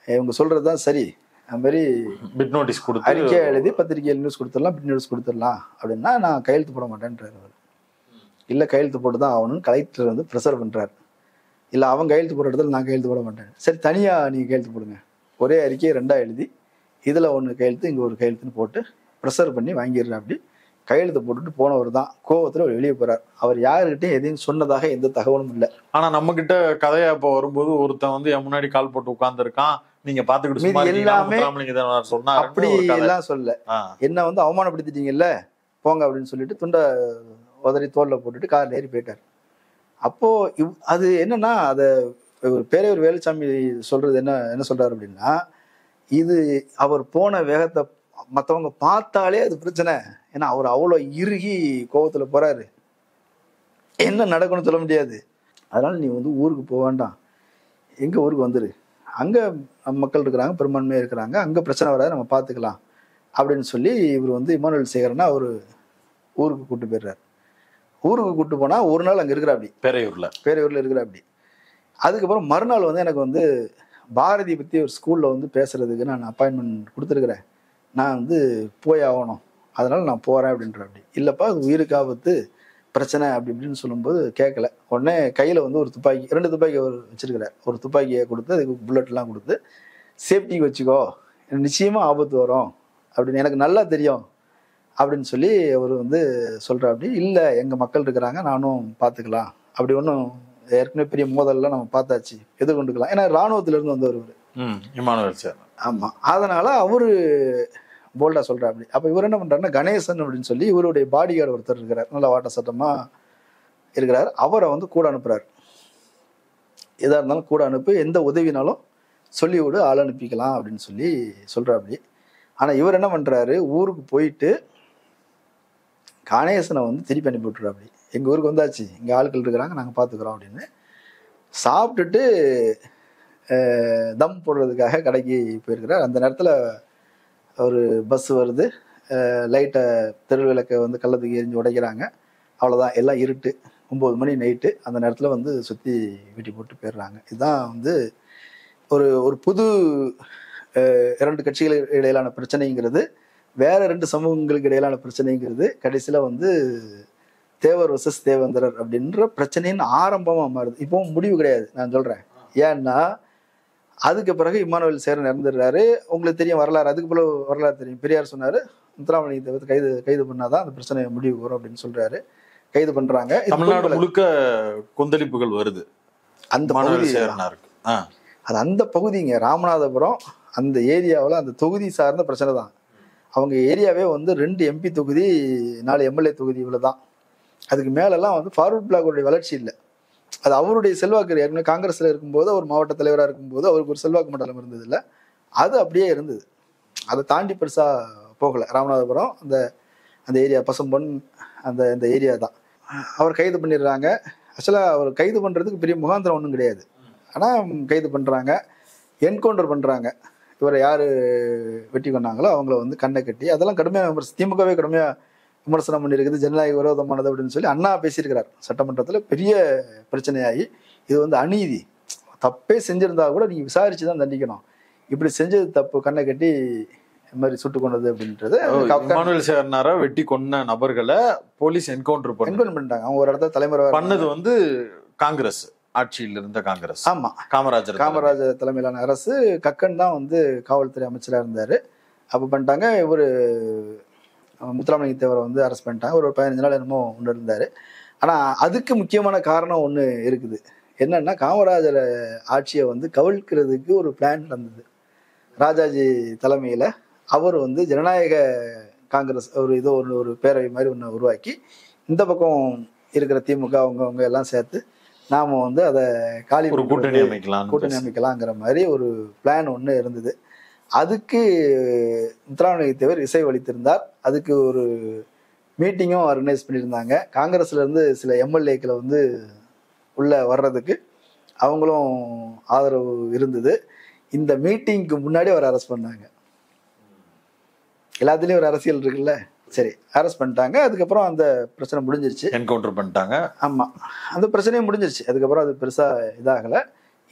இவங்க சொல்கிறது தான் சரி, அது மாதிரி பிட் நோட்டீஸ் கொடுத்து அறிக்கையை எழுதி பத்திரிகையில் நியூஸ் கொடுத்துடலாம், பிட் நோட்டீஸ் கொடுத்துடலாம் அப்படின்னா நான் கையெழுத்து போட மாட்டேன்றார் அவர். இல்லை கையெழுத்து போட்டு தான் ஆகணும்னு கலெக்டர் ப்ரெஷர் பண்ணுறாரு. இல்லை அவன் கையெழுத்து போடுற இடத்துல நான் கையெழுத்து போட மாட்டேன், சரி தனியாக நீங்கள் கையெழுத்து போடுங்க, ஒரே அறிக்கையை 2ஆக எழுதி இதில் 1 கையெழுத்து இங்கே 1 கையெழுத்துன்னு போட்டு ப்ரெஷர் பண்ணி வாங்கிடுறேன். அப்படி கையெழுத்து போட்டுட்டு போனவர் தான் கோவத்தில் அவர் வெளியே போகிறார். அவர் யாருக்கிட்டையும் எதையும் சொன்னதாக எந்த தகவலும் இல்லை. ஆனால் நம்மக்கிட்ட கதையா இப்போ வரும்போது ஒருத்தன் என் முன்னாடி கால் போட்டு உட்காந்துருக்கான், நீங்க பாத்துக்கிட்டு எல்லாமே அப்படி எல்லாம் சொல்ல, என்ன அவமானப்படுத்திட்டீங்கல்ல போங்க அப்படின்னு சொல்லிட்டு துண்டை உதறி தோல்ல போட்டுட்டு கார்ல ஏறி போயிட்டார். அப்போ அது என்னன்னா, அதை ஒரு பேரையூர் வேலுச்சாமி சொல்றது என்ன சொல்றாரு அப்படின்னா, இது அவர் போன வேகத்தை மற்றவங்க பார்த்தாலே அது பிரச்சனை. ஏன்னா அவர் அவ்வளோ இறுகி கோபத்துல போறாரு, என்ன நடக்கும்னு சொல்ல முடியாது. அதனால நீ ஊருக்கு போக வேண்டாம், எங்க ஊருக்கு வந்துரு, அங்க மக்கள் இருக்கிறாங்க, பெரும்பான்மையாக இருக்கிறாங்க, அங்க பிரச்சனை வராது, நம்ம பார்த்துக்கலாம் அப்படின்னு சொல்லி இவர் இமானுவேல் சேகரனா அவர் ஊருக்கு கூட்டு போயிடுறாரு. ஊருக்கு கூட்டு போனா ஒரு நாள் அங்க இருக்கிற அப்படி பேரையூர்ல இருக்கிற அப்படி. அதுக்கப்புறம் மறுநாள் எனக்கு பாரதி பத்தி ஒரு ஸ்கூல்ல பேசுறதுக்கு நான் அப்பாயின்மெண்ட் கொடுத்துருக்குறேன், நான் போய் ஆகணும், அதனால நான் போறேன் அப்படின்ற. அப்படி இல்லப்பா அது உயிருக்கு ஆபத்து பிரச்சனை அப்படி இப்படின்னு சொல்லும்போது கேட்கல. உடனே கையில் ஒரு துப்பாக்கி, 2 துப்பாக்கி அவர் வச்சிருக்கிறார், ஒரு துப்பாக்கியை கொடுத்து அதுக்கு புல்லட்லாம் கொடுத்து சேஃப்டிக்கு வச்சுக்கோ, நிச்சயமா ஆபத்து வரும் அப்படின்னு எனக்கு நல்லா தெரியும் அப்படின்னு சொல்லி அவர் சொல்ற. அப்படி இல்லை எங்கள் மக்கள் இருக்கிறாங்க, நானும் பார்த்துக்கலாம், அப்படி ஒன்றும் ஏற்கனவே பெரிய மோதல்லாம் நம்ம பார்த்தாச்சு, எதிர்கொண்டுக்கலாம். ஏன்னா இராணுவத்திலிருந்து வந்தவர். ஆமாம், அதனால அவரு போல்டா சொல்ற. அப்படி அப்ப இவர் என்ன பண்றாருன்னா, கணேசன் அப்படின்னு சொல்லி இவருடைய பாடி கார்டு ஒருத்தர் இருக்கிறார், நல்ல வாட்ட சட்டமா இருக்கிறார், அவரை கூட அனுப்புறாரு. எதா இருந்தாலும் கூட அனுப்பி, எந்த உதவினாலும் சொல்லி விடு, ஆள் அனுப்பிக்கலாம் அப்படின்னு சொல்லி சொல்ற. அப்படி ஆனா இவர் என்ன பண்றாரு, ஊருக்கு போயிட்டு கணேசனை திருப்பி அனுப்பி விட்டுறாரு. அப்படி எங்க ஊருக்கு வந்தாச்சு, இங்க ஆட்கள் இருக்கிறாங்க, நாங்க பாத்துக்கிறோம் அப்படின்னு சாப்பிட்டுட்டு தம் போடுறதுக்காக கடைக்கு போயிருக்கிறார். அந்த நேரத்துல ஒரு பஸ் வருது, லைட்டை தெரு விளக்கை கள்ளத்துக்கு எரிஞ்சு உடைக்கிறாங்க, அவ்வளோதான், எல்லாம் இருட்டு, 9 மணி நைட்டு. அந்த நேரத்தில் சுற்றி வெட்டி போட்டு போயிடுறாங்க. இதுதான் ஒரு புது 2 கட்சிகளுக்கு இடையிலான பிரச்சனைங்கிறது, வேற 2 சமூகங்களுக்கு இடையிலான பிரச்சனைங்கிறது கடைசியில் தேவர் வர்சஸ் தேவேந்திரர் அப்படின்ற பிரச்சனையின் ஆரம்பமாக மாறுது. இப்போவும் முடிவு கிடையாது, நான் சொல்கிறேன். ஏன்னா அதுக்கு பிறகு இமானுவேல் சேகரன் இறந்துடுறாரு. உங்களுக்கு தெரியும் வரலாறு, அதுக்கு போல வரலாறு தெரியும். பெரியார் சொன்னாரு, முத்துராமலிங்கத்தை கைது பண்ணாதான் அந்த பிரச்சனை முடிவு வரும் அப்படின்னு சொல்றாரு. கைது பண்றாங்க. தமிழ்நாடு முழுக்க கொந்தளிப்புகள் வருது அந்த பகுதி. அது அந்த பகுதிங்க ராமநாதபுரம், அந்த ஏரியாவில் அந்த தொகுதி சார்ந்த பிரச்சனை தான். அவங்க ஏரியாவே 2 MP தொகுதி, 4 MLA தொகுதி, இவ்வளவுதான். அதுக்கு மேலெல்லாம் ஃபார்வர்ட் பிளாக்கோடைய வளர்ச்சி இல்லை. அது அவருடைய செல்வாக்கு. ஏற்கனவே காங்கிரஸ்ல இருக்கும்போது அவர் மாவட்ட தலைவராக இருக்கும்போது அவருக்கு ஒரு செல்வாக்கு மண்டலம் இருந்தது இல்லை, அது அப்படியே இருந்தது. அதை தாண்டி பெருசா போகல. ராமநாதபுரம் அந்த அந்த ஏரியா, பசம்பொன் அந்த ஏரியா தான். அவர் கைது பண்ணிடுறாங்க. ஆக்சுவலா அவர் கைது பண்றதுக்கு பெரிய முகாந்திரம் ஒன்றும் கிடையாது, ஆனா கைது பண்றாங்க, என்கவுண்டர் பண்றாங்க. இவரை யாரு வெட்டி கொண்டாங்களோ அவங்கள கண்ணை கட்டி, அதெல்லாம் கடுமையாக திமுகவே கடுமையா விமர்சனம் பண்ணியிருக்குது, ஜனநாயக விரோதமானது அப்படின்னு சொல்லி அண்ணா பேசியிருக்கிறார் சட்டமன்றத்தில். பெரிய பிரச்சனையாகி இது அநீதி, தப்பே செஞ்சிருந்தா கூட நீங்க விசாரிச்சு தான் தண்டிக்கணும், இப்படி செஞ்சது தப்பு, கண்ணை கட்டி இந்த மாதிரி சுட்டு கொண்டது அப்படின்றது. இமானுவேல் சேகரனாரை வெட்டி கொன்ன நபர்களை போலீஸ் என்கவுண்டர் பண்ணிட்டாங்க. அவங்க ஒரு இடத்துல தலைமுறை பண்ணது காங்கிரஸ் ஆட்சியில் இருந்த காங்கிரஸ். ஆமா, காமராஜர் தலைமையிலான அரசு. கக்கன் தான் காவல்துறை அமைச்சராக இருந்தாரு. அப்ப பண்ணிட்டாங்க. இவரு முத்துராமலிங்க தேவரை வந்து அரெஸ்ட் பண்ணிட்டாங்க. ஒரு 15 நாள் என்னமோ ஒன்று இருந்தார். ஆனால் அதுக்கு முக்கியமான காரணம் ஒன்று இருக்குது. என்னன்னா, காமராஜர் ஆட்சியை வந்து கவிழ்க்கிறதுக்கு ஒரு பிளான் நடந்தது. ராஜாஜி தலைமையில் அவர் வந்து ஜனநாயக காங்கிரஸ் ஒரு பேரவை மாதிரி ஒன்று உருவாக்கி, இந்த பக்கம் இருக்கிற திமுக அவங்க எல்லாம் சேர்த்து நாம் வந்து அதை கூட்டணி அமைக்கலாங்கிற மாதிரி ஒரு பிளான் ஒன்று இருந்தது. அதுக்கு முத்துராமலிங்க தேவர் இசைவளித்திருந்தார். அதுக்கு ஒரு மீட்டிங்கும் ஆர்கனைஸ் பண்ணியிருந்தாங்க. காங்கிரஸ்ல இருந்து சில எம்எல்ஏக்களை வந்து உள்ள வர்றதுக்கு அவங்களும் ஆதரவு இருந்தது. இந்த மீட்டிங்க்கு முன்னாடி அவர் அரெஸ்ட் பண்ணாங்க. எல்லாத்துலேயும் ஒரு அரசியல் இருக்குல்ல, சரி அரெஸ்ட் பண்ணிட்டாங்க. அதுக்கப்புறம் அந்த பிரச்சனை முடிஞ்சிருச்சு, என்கவுண்டர் பண்ணிட்டாங்க. ஆமாம், அந்த பிரச்சனையும் முடிஞ்சிருச்சு. அதுக்கப்புறம் அது பெருசாக இதாகலை.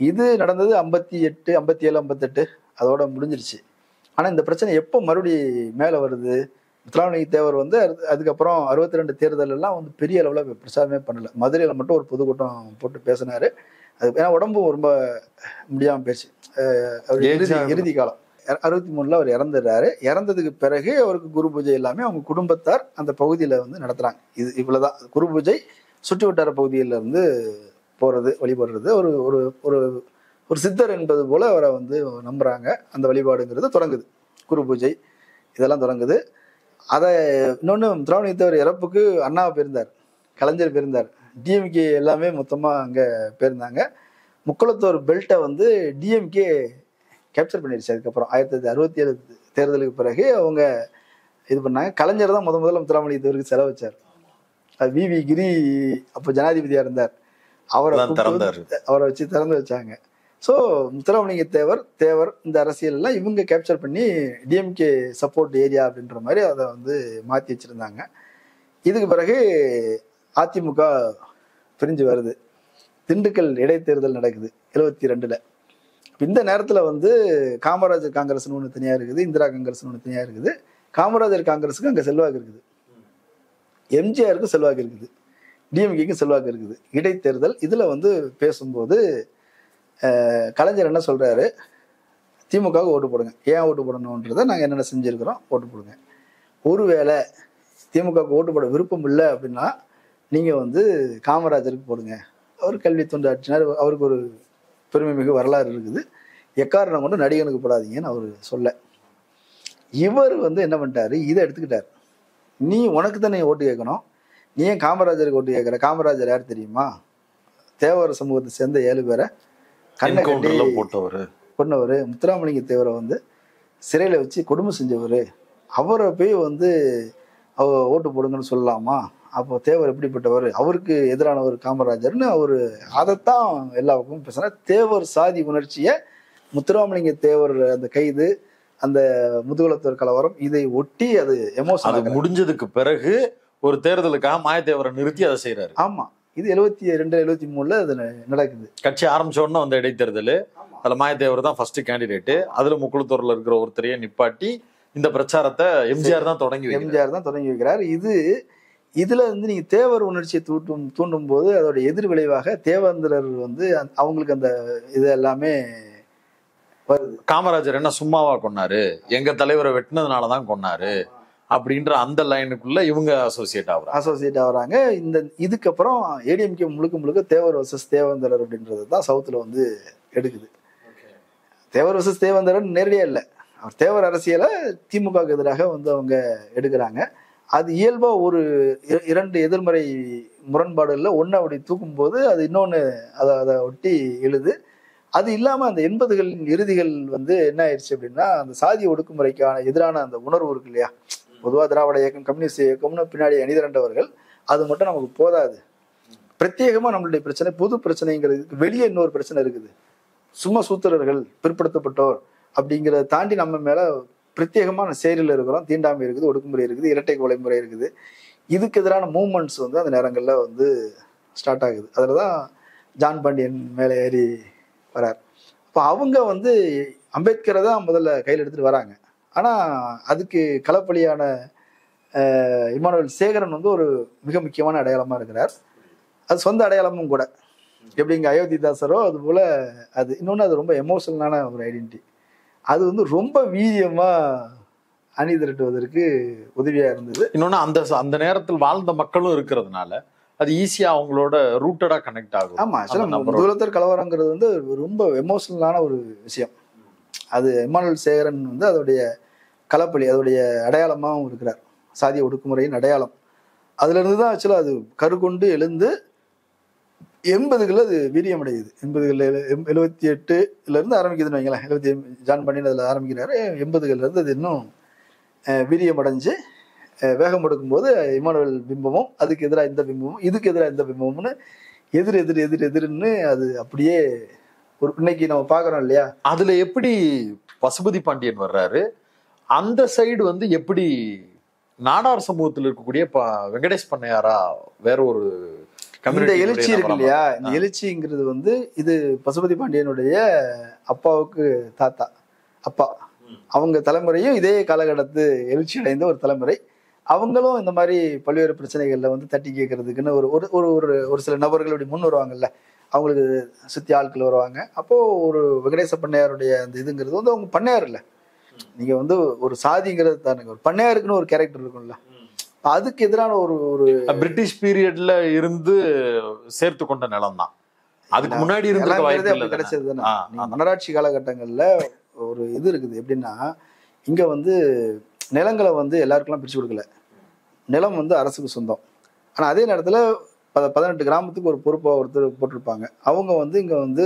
இது நடந்தது 58, 57, 58 அதோட முடிஞ்சிருச்சு. ஆனால் இந்த பிரச்சனை எப்போ மறுபடி மேலே வருது? முத்துராமலிங்க தேவர் வந்து அதுக்கப்புறம் 62 தேர்தல் எல்லாம் வந்து பெரிய அளவில் பிரச்சாரமே பண்ணலை. மதுரையில் மட்டும் ஒரு பொதுக்கூட்டம் போட்டு பேசினார். அது ஏன்னா உடம்பும் ரொம்ப முடியாமல் போயிடுச்சு. இறுதி காலம் 63 அவர் இறந்துடுறாரு. இறந்ததுக்கு பிறகு அவருக்கு குரு பூஜை எல்லாமே அவங்க குடும்பத்தார் அந்த பகுதியில் வந்து நடத்துகிறாங்க. இவ்வளோதான் குரு பூஜை. சுற்று வட்டார பகுதியில் இருந்து போகிறது, வழிபடுறது, ஒரு ஒரு ஒரு ஒரு சித்தர் என்பது போல அவரை வந்து நம்புறாங்க. அந்த வழிபாடுங்கிறது தொடங்குது. குரு பூஜை இதெல்லாம் தொடங்குது. அதை இன்னொன்று, முத்துராமலிங்க தேவர் இறப்புக்கு அண்ணா போயிருந்தார், கலைஞர் போயிருந்தார், டிஎம்கே எல்லாமே மொத்தமாக அங்கே போயிருந்தாங்க. முக்குளத்தோர் பெல்ட்டை வந்து டிஎம்கே கேப்சர் பண்ணிடுச்சு. அதுக்கப்புறம் 1967 தேர்தலுக்கு பிறகு அவங்க இது பண்ணாங்க. கலைஞர் தான் முதல்ல முத்துராமலிங்க தேவருக்கு செலவு வச்சார். விவி கிரி அப்போ ஜனாதிபதியாக இருந்தார். அவரை வச்சு திறந்து வச்சாங்க. ஸோ முத்துராமலிங்க தேவர் இந்த அரசியல்லாம் இவங்க கேப்சர் பண்ணி டிஎம்கே சப்போர்ட் ஏரியா அப்படின்ற மாதிரி அதை வந்து மாற்றி வச்சுருந்தாங்க. இதுக்கு பிறகு அதிமுக பிரிஞ்சு வருது. திண்டுக்கல் இடைத்தேர்தல் நடக்குது 72. இந்த நேரத்தில் வந்து காமராஜர் காங்கிரஸ்னு ஒன்று தனியாக இருக்குது, இந்திரா காங்கிரஸ்னு ஒன்று தனியாக இருக்குது. காமராஜர் காங்கிரஸுக்கு அங்கே செல்வாக்கு இருக்குது, எம்ஜிஆருக்கு செல்வாக்கு இருக்குது, டிஎம்கேக்கும் செல்வாக்கு இருக்குது. இடைத்தேர்தல் இதில் வந்து பேசும்போது கலைஞர் என்ன சொல்கிறாரு, திமுகவுக்கு ஓட்டு போடுங்க. ஏன் ஓட்டு போடணுன்றதை நாங்கள் என்னென்ன செஞ்சுருக்கிறோம், ஓட்டு போடுங்க. ஒருவேளை திமுகவுக்கு ஓட்டு போட விருப்பம் இல்லை அப்படின்னா நீங்கள் வந்து காமராஜருக்கு போடுங்க. அவர் கல்வி தொண்டு ஆற்றினார், அவருக்கு ஒரு பெருமை மிகு வரலாறு இருக்குது, எக்காரணம் கொண்டு நடிகனுக்கு போடாதீங்கன்னு அவர் சொல்ல, இவர் வந்து என்ன பண்ணிட்டாரு, இதை எடுத்துக்கிட்டார். நீ உனக்கு தான் நீ ஓட்டு கேட்கணும், நீ ஏன் காமராஜருக்கு ஓட்டு கேட்குற? காமராஜர் யார் தெரியுமா? தேவர் சமூகத்தை சேர்ந்த 7 பேரை கண்ணை கட்டி கொன்னவர், முத்துராமலிங்க தேவரை வந்து சிறையில் வச்சு கொடுமை செஞ்சவர், அவரை போய் வந்து ஓட்டு போடுங்கன்னு சொல்லலாமா? அப்போ தேவர் எப்படிப்பட்டவர், அவருக்கு எதிரானவர் காமராஜர்னு அவர் அதைத்தான் எல்லா பக்கமும் பேசுனார். தேவர் சாதி உணர்ச்சியை முத்துராமலிங்க தேவர் அந்த கைது, அந்த முதுகுளத்தூர் கலவரம், இதை ஒட்டி அது எமோஷனல் முடிஞ்சதுக்கு பிறகு ஒரு தேர்தலுக்காக மாயத்தேவரை நிறுத்தி அதை செய்யறாரு. ஆமா, இது 72, 73 அது நடக்குது. கட்சி ஆரம்பிச்ச உடனே வந்த இடைத்தேர்தல், அதுல மாயத்தேவர் தான் ஃபர்ஸ்ட் கேண்டிடேட். அதுல முக்குளத்தூர்ல இருக்கிற ஒருத்தரையே நிப்பாட்டி இந்த பிரச்சாரத்தை எம்ஜிஆர் தான் தொடங்கி வைக்கிறார். இதுல வந்து நீங்க தேவர் உணர்ச்சியை தூண்டும் போது அதோட எதிர் விளைவாக தேவேந்திரர் வந்து அவங்களுக்கு அந்த இது எல்லாமே வருது. காமராஜர் என்ன சும்மாவா கொன்னாரு, எங்க தலைவரை வெட்டினதுனாலதான் கொன்னாரு அப்படின்ற அந்த லைனுக்குள்ள இவங்க அசோசியேட் ஆகுறாங்க. இதுக்கப்புறம் ஏடிஎம்கே முழுக்க தேவர் வர்சஸ் தேவேந்திரர் அப்படின்றது தான் சவுத்துல வந்து எடுக்குது. தேவர் வர்சஸ் தேவேந்திரன் நேரடியா இல்லை, அவர் தேவர் அரசியலை திமுகவுக்கு எதிராக வந்து அவங்க எடுக்கிறாங்க. அது இயல்பா ஒரு 2 எதிர்மறை முரண்பாடுல ஒன்று அப்படி தூக்கும்போது அது இன்னொன்று அதை ஒட்டி எழுது. அது இல்லாம அந்த 80களின் இறுதிகள் வந்து என்ன ஆயிடுச்சு அப்படின்னா, அந்த சாதி ஒடுக்குமுறைக்கான எதிரான அந்த உணர்வு இருக்கு இல்லையா, பொதுவாக திராவிட இயக்கம், கம்யூனிஸ்ட் இயக்கம்னு பின்னாடி அணிதிரண்டவர்கள், அது மட்டும் நமக்கு போதாது, பிரத்யேகமா நம்மளுடைய பிரச்சனை, பொது பிரச்சனைங்கிறதுக்கு வெளியே இன்னொரு பிரச்சனை இருக்குது, சும்மா சூத்திரர்கள், பிற்படுத்தப்பட்டோர் அப்படிங்கிறத தாண்டி நம்ம மேல பிரத்யேகமான செயலில் இருக்கிறோம், தீண்டாமை இருக்குது, ஒடுக்குமுறை இருக்குது, இரட்டை கொலை முறை இருக்குது. இதுக்கு எதிரான மூவ்மெண்ட்ஸ் வந்து அந்த நேரங்களில் வந்து ஸ்டார்ட் ஆகுது. அதில் தான் ஜான் பாண்டியன் மேலே ஏறி வரார். அப்போ அவங்க வந்து அம்பேத்கரை தான் முதல்ல கையில் எடுத்துகிட்டு வராங்க. ஆனால் அதுக்கு களப்பலியான இமானுவேல் சேகரன் வந்து ஒரு மிக முக்கியமான அடையாளமாக இருக்கிறார். அது சொந்த அடையாளமும் கூட. எப்படி இங்கே அயோத்திதாசரோ அது போல் அது இன்னொன்று, அது ரொம்ப எமோஷனலான ஒரு ஐடென்டிட்டி. அது வந்து ரொம்ப வீரியமாக அணி திரட்டுவதற்கு உதவியா இருந்தது. இன்னொன்னு அந்த நேரத்தில் வாழ்ந்த மக்களும் இருக்கிறதுனால அது ஈஸியா அவங்களோட ரூட்டடா கனெக்ட் ஆகும். ஆமா, முதலத்தர் கலவரங்கிறது வந்து ரொம்ப எமோஷனலான ஒரு விஷயம். அது இம்மானுவேல் சேகரன் வந்து அதோடைய களப்பலி, அதோடைய அடையாளமாகவும் இருக்கிறார், சாதிய ஒடுக்குமுறையின் அடையாளம். அதுல இருந்து தான் ஆக்சுவலா அது கருக்கொண்டு எழுந்து 80களில் அது வீரியம் அடையுது. 78ல இருந்து ஆரம்பிக்குதுன்னு வைங்களேன். 70 ஜான் பண்ணின் அதில் ஆரம்பிக்கிறாரு. 80களில் இருந்து அது இன்னும் வீரியம் அடைஞ்சு வேகம் எடுக்கும்போது இம்மானுவேல் பிம்பமும் அதுக்கு எதிராக இந்த பிம்பமும் இதுக்கு எதிராக இந்த பிம்பமும்னு எதிர்ன்னு அது அப்படியே ஒரு இன்னைக்கு நம்ம பார்க்குறோம் இல்லையா. அதுல எப்படி பசுபதி பாண்டியன் வர்றாரு, அந்த சைடு வந்து எப்படி நாடார் சமூகத்தில் இருக்கக்கூடிய வெங்கடேஷ் பண்ணையாரா வேற ஒரு இந்த எழுச்சி இருக்கு இல்லையா. இந்த எழுச்சிங்கிறது வந்து இது பசுபதி பாண்டியனுடைய அப்பாவுக்கு தாத்தா அப்பா அவங்க தலைமுறையும் இதே காலகட்டத்து எழுச்சி அடைந்த ஒரு தலைமுறை. அவங்களும் இந்த மாதிரி பல்வேறு பிரச்சனைகள்ல வந்து தட்டி கேட்கறதுக்குன்னு ஒரு ஒரு ஒரு சில நபர்களுடைய முன் வருவாங்கல்ல, அவங்களுக்கு சுத்தி ஆட்கள் வருவாங்க. அப்போ ஒரு வெங்கடேச பண்ணையாருடைய அந்த இதுங்கிறது வந்து அவங்க பண்ணையார் இல்லை, நீங்க வந்து ஒரு சாதிங்கிறது தானுங்க. ஒரு பண்ணையாருக்குன்னு ஒரு கேரக்டர் இருக்கும்ல, அதுக்கு எதிரான ஒரு ஒரு பிரிட்டிஷ் பீரியட்ல இருந்து சேர்த்து கொண்ட நிலம் தான். அதுக்கு முன்னாடி இருந்து கிடைச்சது தானே. மன்னராட்சி காலகட்டங்கள்ல ஒரு இது இருக்குது எப்படின்னா, இங்க வந்து நிலங்களை வந்து எல்லாருக்கெல்லாம் பிரிச்சு கொடுக்கல. நிலம் வந்து அரசுக்கு சொந்தம். ஆனா அதே நேரத்துல 18 கிராமத்துக்கு ஒரு பொறுப்பா ஒருத்தர் போட்டிருப்பாங்க. அவங்க வந்து இங்க வந்து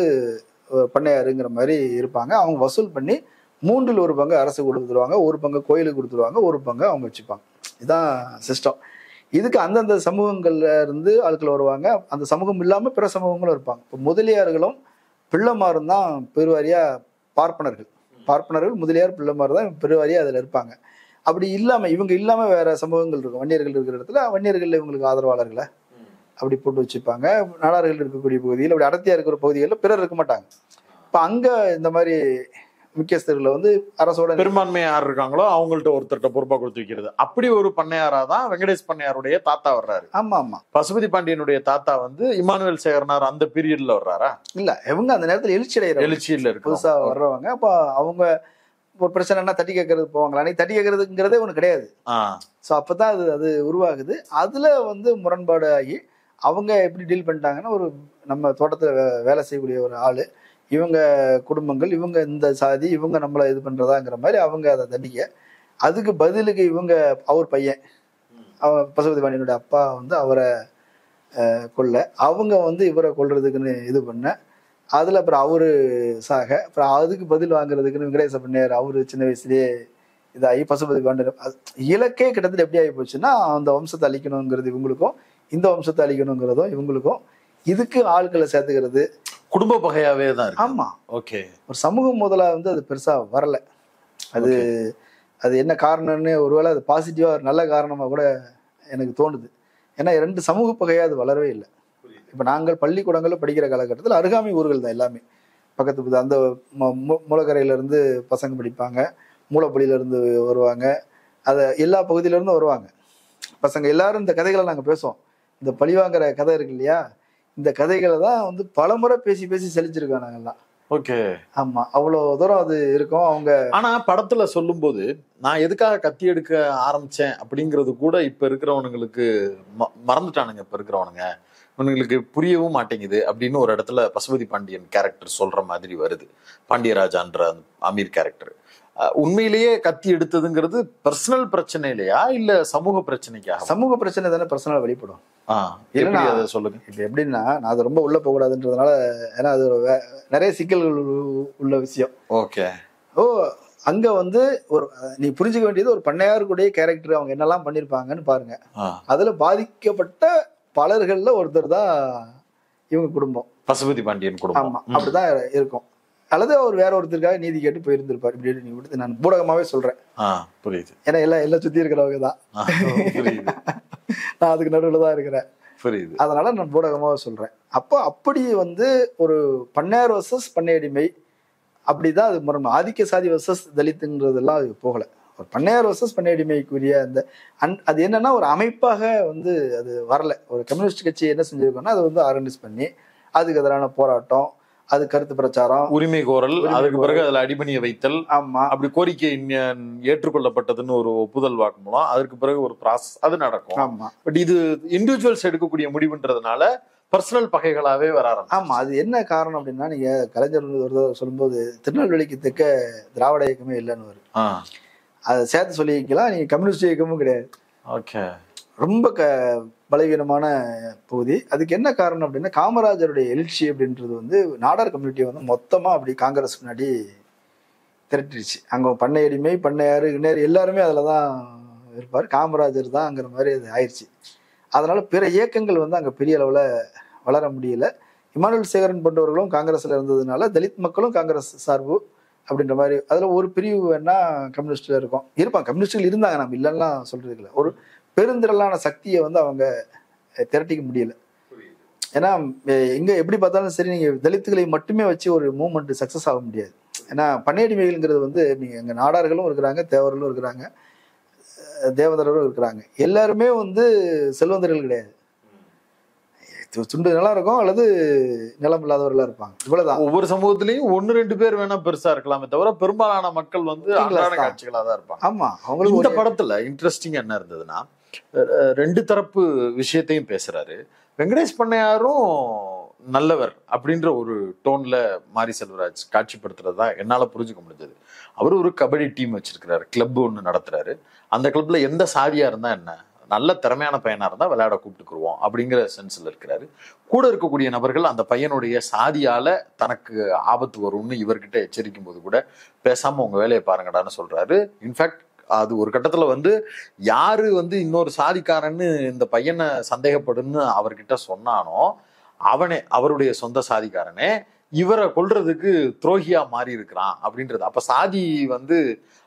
பண்ணையாருங்கிற மாதிரி இருப்பாங்க. அவங்க வசூல் பண்ணி 3ல் 1 பங்கு அரசு கொடுத்துருவாங்க, 1 பங்கு கோயிலுக்கு கொடுத்துருவாங்க, 1 பங்கு அவங்க வச்சுப்பாங்க. இதுதான் சிஸ்டம். இதுக்கு அந்தந்த சமூகங்கள்ல இருந்து ஆட்கள் வருவாங்க. அந்த சமூகம் இல்லாம பிற சமூகங்களும் இருப்பாங்க. இப்போ முதலியார்களும் பிள்ளைமாரும் தான் பெருவாரியா பார்ப்பனர்கள் முதலியார் பிள்ளைமார் தான் பெருவாரியா அதுல இருப்பாங்க. அப்படி இல்லாம இவங்க இல்லாம வேற சமூகங்கள் இருக்கும். வன்னியர்கள் இருக்கிற இடத்துல வன்னியர்கள் இவங்களுக்கு ஆதரவாளர்களை அப்படி போட்டு வச்சுப்பாங்க. நாடார்கள் இருக்கக்கூடிய பகுதியில் அப்படி அடர்த்தியா இருக்கிற பகுதிகளில் பிறர் இருக்க மாட்டாங்க. இப்ப அங்க இந்த மாதிரி முக்கியஸ்தர்களை வந்து அரசோட பெரும்பான்மை யார் இருக்காங்களோ அவங்கள்ட்ட ஒருத்தர்கிட்ட பொறுப்பா கொடுத்து வைக்கிறது. அப்படி ஒரு பண்ணையாரா தான் வெங்கடேஷ் பண்ணையாருடைய தாத்தா வர்றாரு. ஆமா ஆமா, பசுபதி பாண்டியனுடைய தாத்தா வந்து இம்மானுவேல் சேகரனார் அந்த பீரியட்ல வர்றாரா? இல்ல, இவங்க அந்த நேரத்தில் எழுச்சியில இருக்கு புதுசா வர்றவங்க. அப்ப அவங்க ஒரு பிரச்சனைனா தட்டி கேட்கறது போவாங்களா, அன்னைக்கு தட்டி கேட்கறதுங்கிறதே ஒண்ணு கிடையாது. ஸோ அப்பதான் அது உருவாகுது. அதுல வந்து முரண்பாடு ஆகி அவங்க எப்படி டீல் பண்ணிட்டாங்கன்னா, ஒரு நம்ம தோட்டத்துல வேலை செய்யக்கூடிய ஒரு ஆளு, இவங்க குடும்பங்கள், இவங்க இந்த சாதி, இவங்க நம்மளை இது பண்றதாங்கிற மாதிரி அவங்க அதை தண்டிக்க, அதுக்கு பதிலுக்கு இவங்க அவர் பையன் பசுபதி பாண்டியனுடைய அப்பா வந்து அவரை கொல்ல, அவங்க வந்து இவரை கொல்றதுக்குன்னு இது பண்ண, அதுல அப்புறம் அவரு சாக, அப்புறம் அதுக்கு பதில் வாங்குறதுக்குன்னு வெங்கடேச பண்ணையார் அவரு சின்ன வயசுலயே இதாகி பசுபதி பாண்டியன் இலக்கே கிட்டத்தட்ட எப்படி ஆகி போச்சுன்னா, அந்த வம்சத்தை அழிக்கணுங்கிறது இவங்களுக்கும், இந்த வம்சத்தை அழிக்கணுங்கிறதும் இவங்களுக்கும், இதுக்கு ஆட்களை சேர்த்துக்கிறது குடும்ப பகையாவே தான். ஆமா, ஓகே. ஒரு சமூகம் முதலா வந்து அது பெருசா வரல. அது என்ன காரணம்னு ஒருவேளை அது பாசிட்டிவா நல்ல காரணமா கூட எனக்கு தோணுது. ஏன்னா 2 சமூக பகையா அது வளரவே இல்லை. இப்ப நாங்கள் பள்ளிக்கூடங்கள்ல படிக்கிற காலகட்டத்தில் அருகாமை ஊர்கள் தான் எல்லாமே. பக்கத்து அந்த மூலக்கரையில இருந்து பசங்க படிப்பாங்க, மூலப்பள்ளியில இருந்து வருவாங்க, அதை எல்லா பகுதியில இருந்தும் வருவாங்க பசங்க. எல்லாரும் இந்த கதைகளை நாங்க பேசுவோம். இந்த பழிவாங்கிற கதை இருக்கு இல்லையா, இந்த கதைகளை தான் வந்து பலமுறை பேசி பேசி செழிச்சிருக்கோம் நாங்கெல்லாம். ஓகே. ஆமா, அவ்வளவு தூரம் அது இருக்கும். அவங்க ஆனா படத்துல சொல்லும் போது நான் எதுக்காக கத்தி எடுக்க ஆரம்பிச்சேன் அப்படிங்கிறது கூட இப்ப இருக்கிறவனுங்களுக்கு மறந்துட்டானுங்க. இப்ப இருக்கிறவனுங்க இவனுங்களுக்கு புரியவும் மாட்டேங்குது அப்படின்னு ஒரு இடத்துல பசுபதி பாண்டியன் கேரக்டர் சொல்ற மாதிரி வருது. பாண்டியராஜான்ற அமீர் கேரக்டர் உண்மையிலேயே கத்தி எடுத்ததுங்கிறது பர்சனல் பிரச்சனை இல்லையா, இல்ல சமூக பிரச்சனைக்கா? சமூக பிரச்சனை தானே பர்சனலா வெளிப்படும். சொல்லுங்க. இப்ப எப்படின்னா, நான் அது ரொம்ப உள்ள போக கூடாதுன்றதுனால, ஏன்னா அது நிறைய சிக்கல்கள் உள்ள விஷயம். ஓகே. அங்க வந்து ஒரு நீ புரிஞ்சுக்க வேண்டியது, ஒரு பண்ணையாருக்குடைய கேரக்டர் அவங்க என்னெல்லாம் பண்ணிருப்பாங்கன்னு பாருங்க. அதுல பாதிக்கப்பட்ட பலர்கள்ல ஒருத்தர் தான் இவங்க குடும்பம், பசுபதி பாண்டியன் குடும்பம். ஆமா, அப்படிதான் இருக்கும். அல்லது அவர் வேற ஒருத்தருக்காக நீதி கேட்டு போயிருந்திருப்பார். இப்படி நீ விடுத்து நான் பூடகமாவே சொல்றேன். புரியுது. ஏன்னா எல்லாம் சுத்தி இருக்கிறவங்க தான், நான் அதுக்கு நடுவில் தான் இருக்கிறேன். புரியுது. அதனால நான் பூடகமாவே சொல்றேன். அப்போ அப்படி வந்து ஒரு பண்ணையார் வர்சஸ் பண்ணையடிமை அப்படிதான் அது முரண். ஆதிக்க சாதி வர்சஸ் தலித்துங்கிறதெல்லாம் அது போகல. ஒரு பண்ணையார் வர்சஸ் பண்ணையடிமைக்குரிய அந்த அது என்னன்னா ஒரு அமைப்பாக வந்து அது வரல. ஒரு கம்யூனிஸ்ட் கட்சி என்ன செஞ்சிருக்கோம்னா, அதை வந்து ஆர்கனைஸ் பண்ணி அதுக்கு எதிரான போராட்டம், அது கருத்து பிரச்சாரம், உரிமை கோரல், அதுக்கு பிறகு அதுல அடிபணிய வைத்தல், ஆமா அப்படி கோரிக்கை ஏற்றுக்கொள்ளப்பட்டதுன்னு ஒரு ஒப்புதல் வாக்குமூலம், அதற்கு பிறகு ஒரு ப்ராசஸ் அது நடக்கும். ஆமா பட் இது இண்டிவிஜுவல்ஸ் எடுக்கக்கூடிய முடிவுன்றதுனால பர்சனல் பகைகளாவே வர ஆரம்பிச்சு. ஆமா. அது என்ன காரணம் அப்படின்னா, நீங்க கலைஞர் ஒரு தடவை சொல்லும்போது திருநெல்வேலிக்கு தெற்க திராவிட இயக்கமே இல்லைன்னு அதை சேர்த்து சொல்லிக்கலாம். நீங்க கம்யூனிஸ்ட் இயக்கமும் கிடையாது. ஓகே. ரொம்ப பலவீனமான பகுதி. அதுக்கு என்ன காரணம் அப்படின்னா, காமராஜருடைய எழுச்சி அப்படின்றது வந்து நாடார் கம்யூனிட்டியை வந்து மொத்தமா அப்படி காங்கிரஸ் முன்னாடி திரட்டிடுச்சு. அங்க பண்ணை அடிமை, பண்ணையாரு, இணையர் எல்லாருமே அதுலதான் இருப்பார். காமராஜர் தான்ங்கிற மாதிரி அது ஆயிடுச்சு. அதனால பிற இயக்கங்கள் வந்து அங்க பெரிய அளவுல வளர முடியல. இமானுவேல் சேகரன் போன்றவர்களும் காங்கிரஸ்ல இருந்ததுனால தலித் மக்களும் காங்கிரஸ் சார்பு அப்படின்ற மாதிரி அதுல ஒரு பிரிவு வேணா கம்யூனிஸ்ட்ல இருப்பாங்க. கம்யூனிஸ்டுகள் இருந்தாங்க, நம்ம இல்லைன்னா சொல்றது இல்லை. ஒரு பெருந்திரளான சக்தியை வந்து அவங்க திரட்டிக்க முடியல. ஏன்னா எங்க எப்படி பார்த்தாலும் சரி, நீங்க தலித்துகளை மட்டுமே வச்சு ஒரு மூவ்மெண்ட் சக்சஸ் ஆக முடியாது. ஏன்னா பண்ணையடிமைகள்ங்கிறது வந்து நீங்க எங்க நாடார்களும் இருக்கிறாங்க, தேவர்களும் இருக்கிறாங்க, தேவதர்களும் இருக்கிறாங்க. எல்லாருமே வந்து செல்வந்தர்கள் கிடையாது. துண்டு நிலம் இருக்கும் அல்லது நிலம் இல்லாதவர்களா இருப்பாங்க. இவ்வளவுதான். ஒவ்வொரு சமூகத்திலையும் 1-2 பேர் வேணா பெருசா இருக்கலாமே தவிர பெரும்பாலான மக்கள் வந்து அன்றாட காட்சிகளா தான் இருப்பாங்க. ஆமா. அவங்களுக்கு இந்த படத்துல இன்ட்ரெஸ்டிங் என்ன இருந்ததுன்னா, 2 தரப்பு விஷயத்தையும் பேசுறாரு. வெங்கடேஷ் பண்ணையாரும் நல்லவர் அப்படின்ற ஒரு டோன்ல மாரி செல்வராஜ் காட்சிப்படுத்துறது தான் என்னால புரிஞ்சுக்க முடிஞ்சது. அவரு ஒரு கபடி டீம் வச்சிருக்கிறாரு, கிளப் ஒன்று நடத்துறாரு. அந்த கிளப்ல எந்த சாதியா இருந்தா என்ன, நல்ல திறமையான பையனா இருந்தா விளையாட கூப்பிட்டுக்குருவோம் அப்படிங்கிற சென்ஸ்ல இருக்கிறாரு. கூட இருக்கக்கூடிய நபர்கள் அந்த பையனுடைய சாதியால தனக்கு ஆபத்து வரும்னு இவர்கிட்ட எச்சரிக்கும் போது கூட பேசாம உங்க வேலையை பாருங்கடான்னு சொல்றாரு. இன்ஃபேக்ட் அது ஒரு கட்டத்துல வந்து யாரு வந்து இன்னொரு சாதிக்காரன்னு இந்த பையனை சந்தேகப்படுன்னு அவர்கிட்ட சொன்னானோ அவனே, அவருடைய சொந்த சாதிக்காரனே இவரை கொல்றதுக்கு துரோகியா மாறி இருக்கிறான் அப்படின்றது. அப்ப சாதி வந்து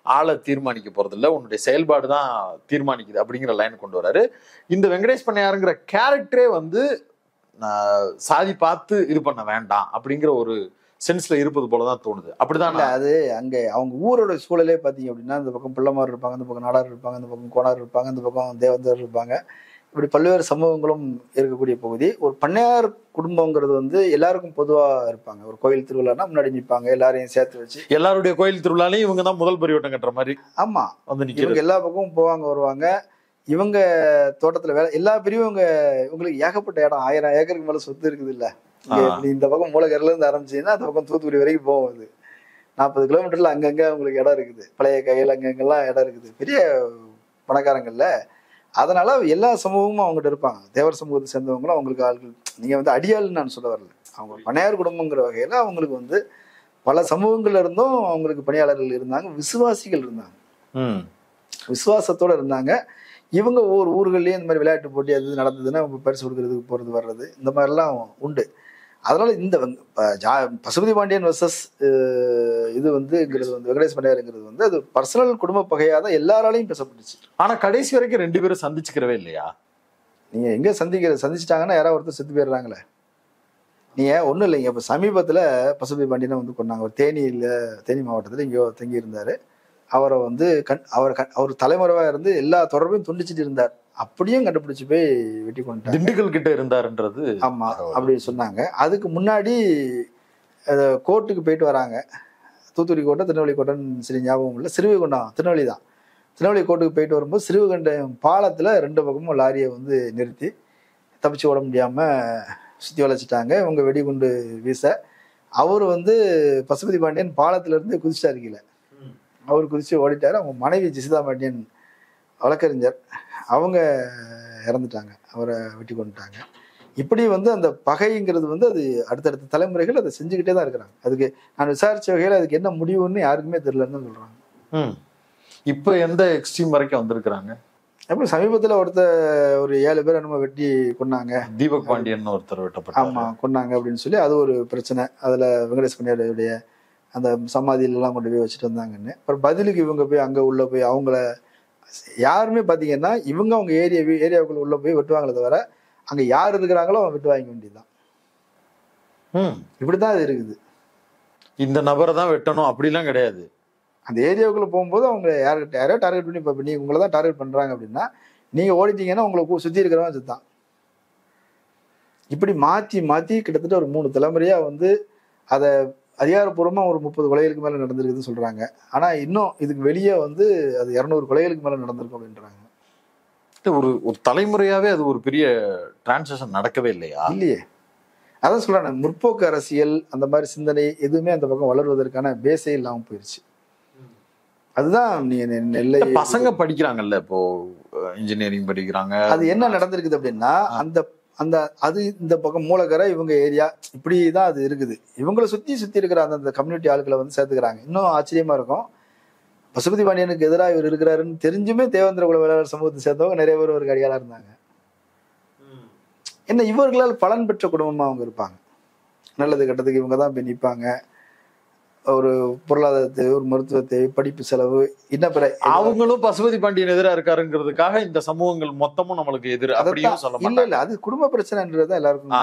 ஆளை தீர்மானிக்க போறது இல்லை, உன்னுடைய செயல்பாடு தான் தீர்மானிக்குது அப்படிங்கிற லைன் கொண்டு வராரு. இந்த வெங்கடேஷ் பண்ணையாருங்கிற கேரக்டரே வந்து சாதி பார்த்து இது பண்ண வேண்டாம் அப்படிங்கிற ஒரு சென்ஸ்ல இருப்பது போலதான் தோணுது. அப்படிதான் அது அங்க அவங்க ஊரோட சூழலே பாத்தீங்க அப்படின்னா, இந்த பக்கம் பிள்ளைமார் இருப்பாங்க, இந்த பக்கம் நாடார் இருப்பாங்க, இந்த பக்கம் கோனார் இருப்பாங்க, இந்த பக்கம் தேவந்தர் இருப்பாங்க. இப்படி பல்வேறு சமூகங்களும் இருக்கக்கூடிய பகுதி. ஒரு பண்ணையார் குடும்பங்கிறது வந்து எல்லாருக்கும் பொதுவா இருப்பாங்க. ஒரு கோயில் திருவிழானா முன்னாடி நிற்பாங்க, எல்லாரையும் சேர்த்து வச்சு. எல்லாருடைய கோயில் திருவிழாலையும் இவங்க தான் முதல் பரிவட்டம் கட்டுற மாதிரி. ஆமா, இவங்க எல்லா பக்கமும் போவாங்க வருவாங்க. இவங்க தோட்டத்துல வேலை எல்லா பிரிவும் உங்களுக்கு ஏகப்பட்ட இடம், 1000 ஏக்கருக்கு மேல சொத்து இருக்குது இல்ல. இந்த பக்கம் மூலகரில இருந்து ஆரம்பிச்சீங்கன்னா அந்த பக்கம் தூத்துக்குடி வரைக்கும் போகுது. 40 கிலோமீட்டர்ல அங்கங்க உங்களுக்கு இடம் இருக்குது. பழைய கையில் அங்கங்கெல்லாம் இடம் இருக்குது, பெரிய பணக்காரங்கள்ல. அதனால எல்லா சமூகமும் அவங்ககிட்ட இருப்பாங்க. தேவர் சமூகத்தை சேர்ந்தவங்களும் அவங்களுக்கு ஆள்கள். நீங்க வந்து அடியாள்னு நான் சொல்ல வரல. அவங்க பணியார் குடும்பங்கிற வகையில அவங்களுக்கு வந்து பல சமூகங்கள்ல இருந்தும் அவங்களுக்கு பணியாளர்கள் இருந்தாங்க, விசுவாசிகள் இருந்தாங்க, விசுவாசத்தோட இருந்தாங்க. இவங்க ஒவ்வொரு ஊர்கள்லயும் இந்த மாதிரி விளையாட்டு போட்டி அது நடந்ததுன்னா பரிசு கொடுக்கறதுக்கு போறது வர்றது இந்த மாதிரிலாம் உண்டு. அதனால இந்த பசுபதி பாண்டியன் வர்சஸ் இது வந்து வெங்கடேஷ் பண்ணையாருங்கிறது வந்து அது பர்சனல் குடும்ப பகையாதான் எல்லாராலையும் பேசப்பட்டுச்சு. ஆனா கடைசி வரைக்கும் 2 பேரும் சந்திச்சுக்கிறவே இல்லையா? நீங்க எங்க சந்திச்சிட்டாங்கன்னா யாராவது ஒருத்தர் செத்து போயிடுறாங்களே. நீங்க ஒண்ணும் இல்லைங்க. இப்ப சமீபத்துல பசுபதி பாண்டியனை வந்து கொண்டாங்க. ஒரு தேனி மாவட்டத்துல இங்கேயோ தங்கி இருந்தாரு. அவரை வந்து அவர் தலைமுறைவா இருந்து எல்லா தொடர்பையும் துண்டிச்சுட்டு இருந்தார். அப்படியும் கண்டுபிடிச்சு போய் வெட்டி கொண்டாங்க. திண்டுக்கல் கிட்ட இருந்தாருன்றது. ஆமா, அப்படி சொன்னாங்க. அதுக்கு முன்னாடி கோர்ட்டுக்கு போயிட்டு வராங்க. தூத்துக்குடி கோட்டை, திருநெல்வேலி கோட்டைன்னு சரி ஞாபகம் இல்லை, சிறுவைகுண்டம் திருநெல்வேலி தான். திருநெல்வேலி கோர்ட்டுக்கு போயிட்டு வரும்போது சிறுவைகுண்டம் பாலத்துல 2 பக்கமும் லாரியை வந்து நிறுத்தி தப்பிச்சு ஓட முடியாம சுத்தி வளைச்சிட்டாங்க. இவங்க வெடிகுண்டு வீச அவர் வந்து பசுபதி பாண்டியன் பாலத்துல இருந்து குதிச்சிட்டாரு கீழே. அவர் குதிச்சு ஓடிட்டாரு. அவங்க மனைவி ஜெசிதா பாண்டியன் வழக்கறிஞர், அவங்க இறந்துட்டாங்க, அவரை வெட்டி கொண்டுட்டாங்க. இப்படி வந்து அந்த பகைங்கிறது வந்து அது அடுத்தடுத்த தலைமுறைகள் அதை செஞ்சுக்கிட்டே தான் இருக்கிறாங்க. அதுக்கு நான் விசாரிச்ச வகையில் அதுக்கு என்ன முடிவுன்னு யாருக்குமே தெரியலன்னு சொல்றாங்க. இப்ப எந்த எக்ஸ்ட்ரீம் வரைக்கும் வந்திருக்கிறாங்க? அப்புறம் சமீபத்தில் ஒரு 7 பேர் என்னமோ வெட்டி கொண்டாங்க. தீபக் பாண்டியன் ஒருத்தர் வெட்டப்பட்டார். ஆமா, கொண்டாங்க அப்படின்னு சொல்லி அது ஒரு பிரச்சனை. அதுல வெங்கடேஷ் பண்ணையாருடைய அந்த சமாதியிலெல்லாம் கொண்டு போய் வச்சுட்டு வந்தாங்கன்னு. அப்புறம் பதிலுக்கு இவங்க போய் அங்கே உள்ள போய் அவங்கள யாருமே பார்த்தீங்கன்னா இவங்க அவங்க ஏரியாவுக்குள்ள உள்ள போய் வெட்டுவாங்களே தவிர அங்கே யார் இருக்கிறாங்களோ அவன் வெட்டு வாங்க வேண்டியதுதான். இப்படிதான் அது இருக்குது. இந்த நபரை தான் வெட்டணும் அப்படிலாம் கிடையாது. அந்த ஏரியாவுக்குள்ள போகும்போது அவங்க யாரையோ டார்கெட் பண்ணி இப்போ நீங்கள் உங்களை தான் டார்கெட் பண்ணுறாங்க அப்படின்னா நீங்கள் ஓடிட்டீங்கன்னா உங்களை சுற்றி இருக்கிறவன் சுத்தான். இப்படி மாற்றி மாற்றி கிட்டத்தட்ட ஒரு 3 தலைமுறையாக வந்து அதை அதிகாரப்பூர்வமா ஒரு 30 கொலைகளுக்கு மேல நடந்திருக்குதுன்னு சொல்றாங்க. ஆனா இன்னும் இதுக்கு வெளியே வந்து அது 200 கொலைகளுக்கு மேல நடந்திருக்கும் அப்படின்றாங்க. ஒரு ஒரு தலைமுறையாவே அது ஒரு பெரிய டிரான்சாக்ஷன் நடக்கவே இல்லையா? இல்லையே, அதான் சொல்றேன், முற்போக்கு அரசியல் அந்த மாதிரி சிந்தனை எதுவுமே அந்த பக்கம் வளர்வதற்கான பேஸே இல்லாம போயிருச்சு. அதுதான் நீ நெல்லை பசங்க படிக்கிறாங்கல்ல இப்போ, இன்ஜினியரிங் படிக்கிறாங்க. அது என்ன நடந்திருக்குது அப்படின்னா, அந்த அந்த அது இந்த பக்கம் மூலக்கரை இவங்க ஏரியா இப்படிதான் அது இருக்குது. இவங்களை சுத்தி இருக்கிற அந்த கம்யூனிட்டி ஆட்களை வந்து சேர்த்துக்கிறாங்க. இன்னும் ஆச்சரியமா இருக்கும், பசுபதி பாண்டியனுக்கு எதிராக இவர் இருக்கிறாருன்னு தெரிஞ்சுமே தேவேந்திர குல வேளாளர் சமூகத்தை சேர்ந்தவங்க நிறைய பேர் ஒரு அடியாளா இருந்தாங்க. என்ன இவர்களால் பலன் பெற்ற குடும்பமா அவங்க இருப்பாங்க. நல்லது கெட்டதுக்கு இவங்க தான் போய் நிற்பாங்க. ஒரு பொருளாதாரத்தை, ஒரு மருத்துவத்தை, படிப்பு செலவு, இன்ன பிற அவங்களும் பசுபதி பாண்டியன் எதிராக இருக்காருங்கிறதுக்காக இந்த சமூகங்கள் மொத்தமும் நம்மளுக்கு எதிர் அப்படியும் சொல்ல இல்ல இல்ல, அது குடும்ப பிரச்சனைன்றதுதான் எல்லாருக்கும்.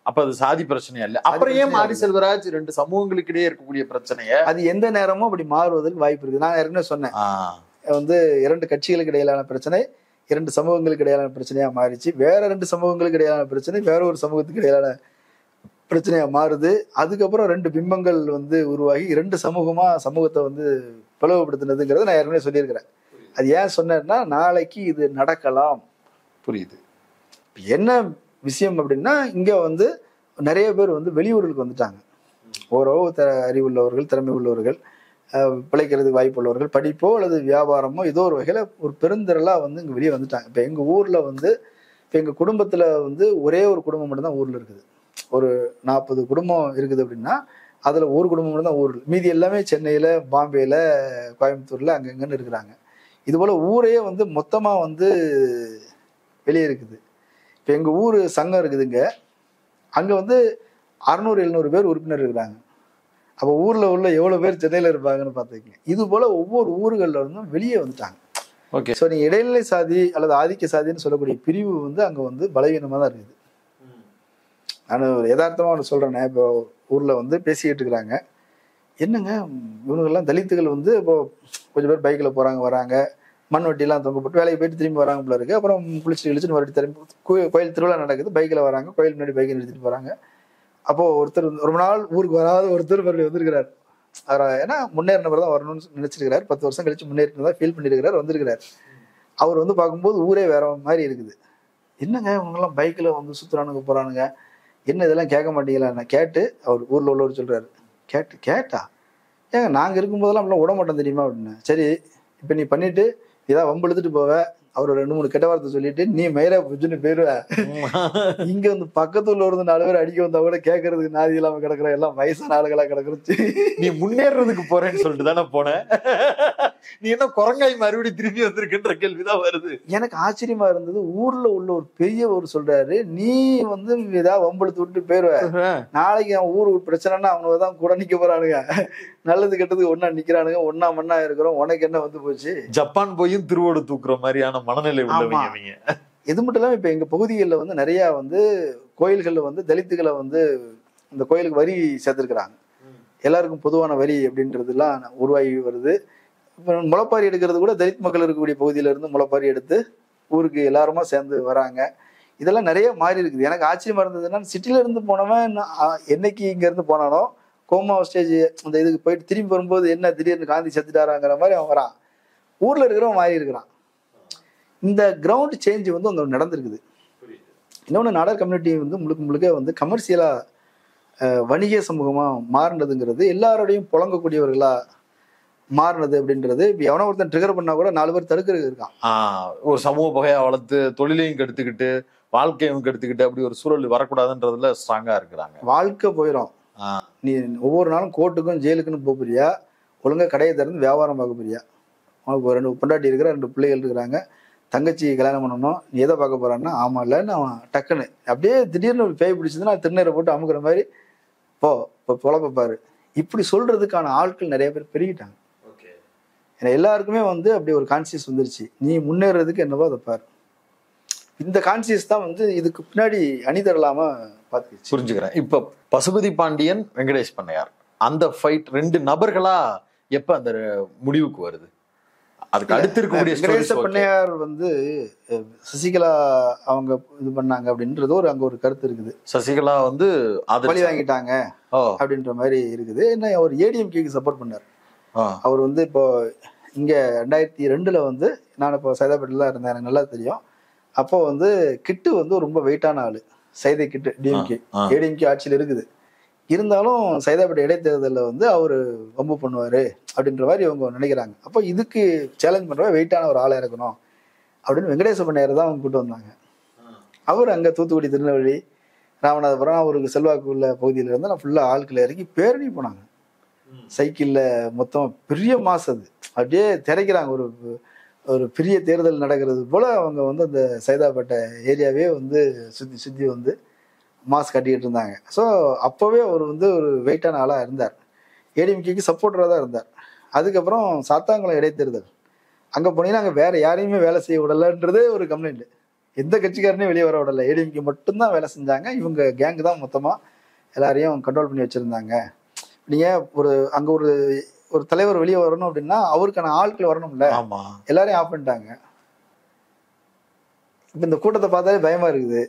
அப்ப அது சாதி பிரச்சனையா இல்ல. அப்புறம் ஏன் மாரி செல்வராஜ் 2 சமூகங்களுக்கு இடையே இருக்கக்கூடிய பிரச்சனைய அது எந்த நேரமும் அப்படி மாறுவதற்கு வாய்ப்பு இருக்கு. நான் ஏற்கனவே சொன்னேன், வந்து 2 கட்சிகளுக்கு இடையிலான பிரச்சனை 2 சமூகங்களுக்கு இடையிலான பிரச்சனையா மாறிச்சு. வேற 2 சமூகங்களுக்கு இடையிலான பிரச்சனை வேற ஒரு சமூகத்துக்கு இடையிலான பிரச்சனையா மாறுது. அதுக்கப்புறம் 2 பிம்பங்கள் வந்து உருவாகி 2 சமூகத்தை வந்து பிளவுபடுத்தினதுங்கிறத நான் ஏற்கனவே சொல்லியிருக்கிறேன். அது ஏன் சொன்னேன்னா, நாளைக்கு இது நடக்கலாம். புரியுது. என்ன விஷயம் அப்படின்னா, இங்க வந்து நிறைய பேர் வந்து வெளியூர்களுக்கு வந்துட்டாங்க. ஓரளவு அறிவுள்ளவர்கள், திறமை உள்ளவர்கள், பிழைக்கிறதுக்கு வாய்ப்பு உள்ளவர்கள், படிப்போ அல்லது வியாபாரமோ ஏதோ ஒரு வகையில ஒரு பெருந்திரளா வந்து இங்க வெளியே வந்துட்டாங்க. இப்ப எங்க ஊர்ல வந்து, இப்ப எங்க குடும்பத்துல வந்து ஒரே ஒரு குடும்பம் மட்டும்தான் ஊர்ல இருக்குது. ஒரு 40 குடும்பம் இருக்குது அப்படின்னா அதுல ஒரு குடும்பம் மட்டும் தான் ஊர்ல, மீதி எல்லாமே சென்னையில, பாம்பேல, கோயம்புத்தூர்ல அங்கங்கன்னு இருக்கிறாங்க. இது போல ஊரையே வந்து மொத்தமா வந்து வெளியே இருக்குது. இப்ப எங்க ஊரு சங்கம் இருக்குதுங்க, அங்க வந்து 600-700 பேர் உறுப்பினர் இருக்கிறாங்க. அப்ப ஊர்ல உள்ள எவ்வளவு பேர் சென்னையில இருப்பாங்கன்னு பாத்துக்கங்க. இது போல ஒவ்வொரு ஊர்கள்ல இருந்தும் வெளியே வந்துட்டாங்க. ஓகே. ஸோ நீங்க இடைநிலை சாதி அல்லது ஆதிக்க சாதின்னு சொல்லக்கூடிய பிரிவு வந்து அங்க வந்து பலவீனமா தான் இருக்குது. நான் ஒரு யதார்த்தமா ஒன்று சொல்றேனே, இப்போ ஊர்ல வந்து பேசிக்கிட்டு இருக்கிறாங்க, என்னங்க இவனுங்கெல்லாம் தலித்துகள் வந்து இப்போ கொஞ்சம் பேர் பைக்ல போறாங்க வராங்க, மண் வட்டிலாம் தொங்கப்பட்டு வேலைக்கு போயிட்டு திரும்பி வராங்க போல இருக்கு. அப்புறம் குளிச்சுட்டு கழிச்சுட்டு மறுபடியும் திரும்பி கோயில் திருவிழா நடக்குது, பைக்ல வராங்க, கோயில் முன்னாடி பைக்கை நிறுத்திட்டு போறாங்க. அப்போ ஒருத்தர் ரொம்ப நாள் ஊருக்கு வராத ஒருத்தர் மறுபடியும் வந்திருக்கிறார். ஏன்னா முன்னேறினவர் தான் வரணும்னு நினைச்சிருக்கிறார். 10 வருஷம் கழிச்சு முன்னேறினதான் ஃபீல் பண்ணிருக்கிறார், வந்திருக்கிறார். அவர் வந்து பார்க்கும்போது ஊரே வேற மாதிரி இருக்குது. என்னங்க இவங்கெல்லாம் பைக்ல வந்து சுத்துறானுங்க போறானுங்க, என்ன இதெல்லாம் கேட்க மாட்டீங்களா கேட்டு அவர் ஊர்ல உள்ளவர் சொல்றாரு. கேட்டா ஏங்க நாங்க இருக்கும்போதெல்லாம் அப்படிலாம் விட மாட்டோம் தெரியுமா அப்படின்னு. சரி, இப்ப நீ பண்ணிட்டு இதான் வம்பு எடுத்துட்டு போவ, அவர் 2-3 கெட்ட வார்த்தை சொல்லிட்டு நீ மயிரா புஜுன்னு போயிருவ. இங்க வந்து பக்கத்துல இருந்து 4 பேர் அடிக்க வந்தா கூட கேட்கறதுக்கு நாதி இல்லாம கிடக்குற, எல்லாம் வயசான ஆளுகளா கிடக்குறது. நீ முன்னேறதுக்கு போறேன்னு சொல்லிட்டு தானே போன, நீ என்ன குரங்காய் மறுபடியும் திரும்பி வந்திருக்குன்ற கேள்விதான் வருது. எனக்கு ஆச்சரியமா இருந்தது, ஊர்ல உள்ள ஒரு பெரியவர் சொல்றாரு, நீ வந்து ஏதாவது வம்பெடுத்து விட்டு போயிருவ, நாளைக்கு அவன் ஊருக்கு பிரச்சனைன்னா அவங்க தான் கூட நிக்க போறானுங்க, நல்லது கெட்டதுக்கு ஒன்னா நிக்கிறானுங்க, ஒன்னா மண்ணா இருக்கிறோம், உனக்கு என்ன வந்து போச்சு. ஜப்பான் போயும் திருவோடு தூக்குற மாதிரியான மனநிலை உள்ளவங்க. இது மட்டும் இல்லாம இப்ப எங்க பகுதிகளில் வந்து நிறைய வந்து கோயில்கள்ல வந்து தலித்துகளை வந்து இந்த கோயிலுக்கு வரி சேர்த்திருக்கிறாங்க. எல்லாருக்கும் பொதுவான வரி அப்படின்றதுலாம் உருவாகி வருது. இப்போ முளைப்பாரி எடுக்கிறது கூட தலித் மக்கள் இருக்கக்கூடிய பகுதியில இருந்து முளைப்பாரி எடுத்து ஊருக்கு எல்லாருமா சேர்ந்து வராங்க. இதெல்லாம் நிறைய மாறி இருக்குது. எனக்கு ஆச்சரியமா இருந்ததுன்னா, சிட்டில இருந்து போனவன் என்னைக்கு இங்க இருந்து போனானோ கோமா ஸ்டேஜ் அந்த இதுக்கு போயிட்டு திரும்பி வரும்போது என்ன திடீர்னு காந்தி செத்துட்டாராங்கிற மாதிரி அவன் வரான். ஊர்ல இருக்கிறவன் மாறி இருக்கிறான். இந்த கிரவுண்ட் சேஞ்ச் வந்து அங்க நடந்திருக்குது. இன்னொன்று, நாடார் கம்யூனிட்டி வந்து முழுக்க வந்து கமர்ஷியலா வணிக சமூகமா மாறினதுங்கிறது, எல்லாரோடையும் புழங்கக்கூடியவர்களா மாறினது அப்படின்றது. இப்ப எவனோ ஒருத்தன் ட்ரிகர் பண்ணா கூட 4 பேர் தடுக்கிறது இருக்கான். ஒரு சமூக பகையா வளர்த்து தொழிலையும் கெடுத்துக்கிட்டு வாழ்க்கையும் கெடுத்துக்கிட்டு அப்படி ஒரு சூழல் வரக்கூடாதுன்றதுல ஸ்ட்ராங்கா இருக்கிறாங்க. வாழ்க்கை போயிடும். நீ ஒவ்வொரு நாளும் கோர்ட்டுக்கும் ஜெயிலுக்குன்னு போறியா, ஒழுங்கா கடையை திறந்து வியாபாரம் பார்க்க போறியா? உனக்கு 2 பொண்டாட்டி இருக்கிற, 2 பிள்ளைகள் இருக்கிறாங்க, தங்கச்சி கல்யாணம் பண்ணணும், நீ எதை பார்க்க போறான்னா ஆமா இல்லைன்னு அவன் டக்குன்னு அப்படியே திடீர்னு ஒரு பேய் பிடிச்சதுன்னா திருநீரை போட்டு அமுக்குற மாதிரி போ இப்போ பொழப்ப பாரு, இப்படி சொல்றதுக்கான ஆட்கள் நிறைய பேர் பெருகிட்டாங்க. ஏன்னா எல்லாருக்குமே வந்து அப்படி ஒரு கான்சியஸ் வந்துருச்சு, நீ முன்னேறதுக்கு என்னவோ அதை பாரு. இந்த கான்சியஸ் தான் வந்து இதுக்கு பின்னாடி அணிதரலாம பார்த்துக்கிச்சு. புரிஞ்சுக்கிறேன். இப்ப பசுபதி பாண்டியன், வெங்கடேஷ் பண்ணையார் அந்த ஃபைட் 2 நபர்களா எப்ப அந்த முடிவுக்கு வருது? அதுக்கு அடுத்து இருக்கக்கூடிய வெங்கடேச stories okay. பண்ணையார் வந்து சசிகலா அவங்க இது பண்ணாங்க அப்படின்றது அங்க ஒரு கருத்து இருக்குது. சசிகலா வந்து பழி வாங்கிட்டாங்க அப்படின்ற மாதிரி இருக்குது. என்ன அவர் ஏடிஎம்கேக்கு சப்போர்ட் பண்ணார். அவர் வந்து இப்போ இங்க 2002 வந்து நான் இப்போ சைதாப்பேட்டில் இருந்தேன், எனக்கு நல்லா தெரியும். அப்போ வந்து கிட்டு வந்து ரொம்ப வெயிட்டான ஆளு, சைதை கிட்டு. டிஎம்கே ஏடிஎம்கே ஆட்சியில் இருக்குது, இருந்தாலும் சைதாப்பேட்டை இடைத்தேர்தலில் வந்து அவர் வம்பு பண்ணுவாரு அப்படின்ற மாதிரி இவங்க நினைக்கிறாங்க. அப்போ இதுக்கு சேலஞ்ச் பண்ற வெயிட்டான ஒரு ஆளா இருக்கணும் அப்படின்னு வெங்கடேச பண்ணையார் தான் அவங்க கூட்டு வந்தாங்க. அவர் அங்க தூத்துக்குடி, திருநெல்வேலி, ராமநாதபுரம் அவருக்கு செல்வாக்கு உள்ள பகுதியில இருந்து நான் ஃபுல்லா ஆட்களை இறக்கி பேரணி போனாங்க. சைக்கிள்ல மொத்தம் பெரிய மாசு, அது அப்படியே திரைக்கிறாங்க. ஒரு பெரிய தேர்தல் நடக்கிறது போல அவங்க வந்து அந்த சைதாப்பேட்டை ஏரியாவே வந்து சுத்தி சுத்தி வந்து மாஸ்க் கட்டிக்கிட்டு இருந்தாங்க. ஸோ அப்போவே அவர் வந்து ஒரு வெயிட்டான ஆளாக இருந்தார், ஏடிஎம்கேக்கு சப்போர்ட்டராக தான் இருந்தார். அதுக்கப்புறம் சாத்தாங்குளம் இடைத்தேர்தல், அங்கே போனீங்கன்னா அங்கே வேற யாரையுமே வேலை செய்ய விடலைன்றதே ஒரு கம்ப்ளைண்ட். எந்த கட்சிக்காரனையும் வெளியே வர விடலை, ஏடிஎம்கே மட்டும்தான் வேலை செஞ்சாங்க. இவங்க கேங்கு தான் மொத்தமாக எல்லாரையும் கண்ட்ரோல் பண்ணி வச்சுருந்தாங்க. நீங்கள் அங்கே ஒரு தலைவர் வெளியே வரணும் அப்படின்னா அவருக்கான ஆட்கள் வரணும்ல, எல்லாரையும் ஆஃப் பண்ணிட்டாங்க. இப்போ இந்த கூட்டத்தை பார்த்தாலே பயமா இருக்குது,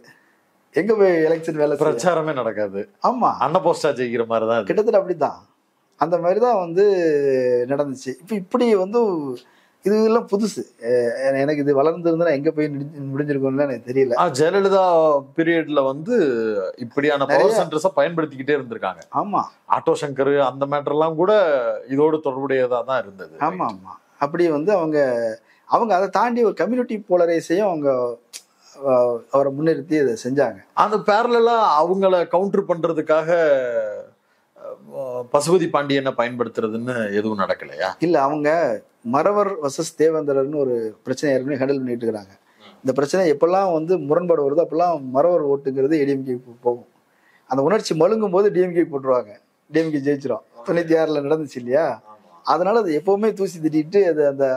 எங்க போய் எலெக்ஷன் வேலை பிரச்சாரமே நடக்காது. ஆமா, அண்ணா போஸ்டா ஜெயிக்கிற மாதிரி தான், கிட்டத்தட்ட அப்படித்தான். அந்த மாதிரி தான் வந்து நடந்துச்சு. இப்போ இப்படி வந்து இதெல்லாம் புதுசு. எனக்கு இது வளர்ந்துருந்தா எங்க போய் முடிஞ்சிருக்கும்னு எனக்கு தெரியல. ஜெயலலிதா பீரியட்ல வந்து இப்படியான பவர் சென்டர்ஸை பயன்படுத்திக்கிட்டே இருந்திருக்காங்க. ஆமா, ஆட்டோ சங்கர் அந்த மேட்டர் எல்லாம் கூட இதோடு தொடர்புடையதா தான் இருந்தது. ஆமா ஆமா, அப்படி வந்து அவங்க அதை தாண்டி ஒரு கம்யூனிட்டி போலரைஸையும் அவங்க அவரை முன்னிறுத்தி இதை செஞ்சாங்க. அந்த பேரலா அவங்கள கவுண்டர் பண்றதுக்காக பசுபதி பாண்டியனை பயன்படுத்துறதுன்னு எதுவும் நடக்கலையா? இல்ல, அவங்க மறவர் வர்சஸ் தேவேந்திரர்னு ஒரு பிரச்சனை ஏற்கனவே ஹேண்டில் பண்ணிட்டு இருக்கிறாங்க. இந்த பிரச்சனை எப்பெல்லாம் வந்து முரண்பாடு வருதோ அப்பெல்லாம் மறவர் ஓட்டுங்கிறது ஏடிஎம்கே போகும். அந்த உணர்ச்சி மழுங்கும் போது டிஎம்கே போட்டுருவாங்க, டிஎம்கே ஜெயிச்சிடும். 96 நடந்துச்சு இல்லையா? அதனால அது எப்பவுமே தூசி திட்டிட்டு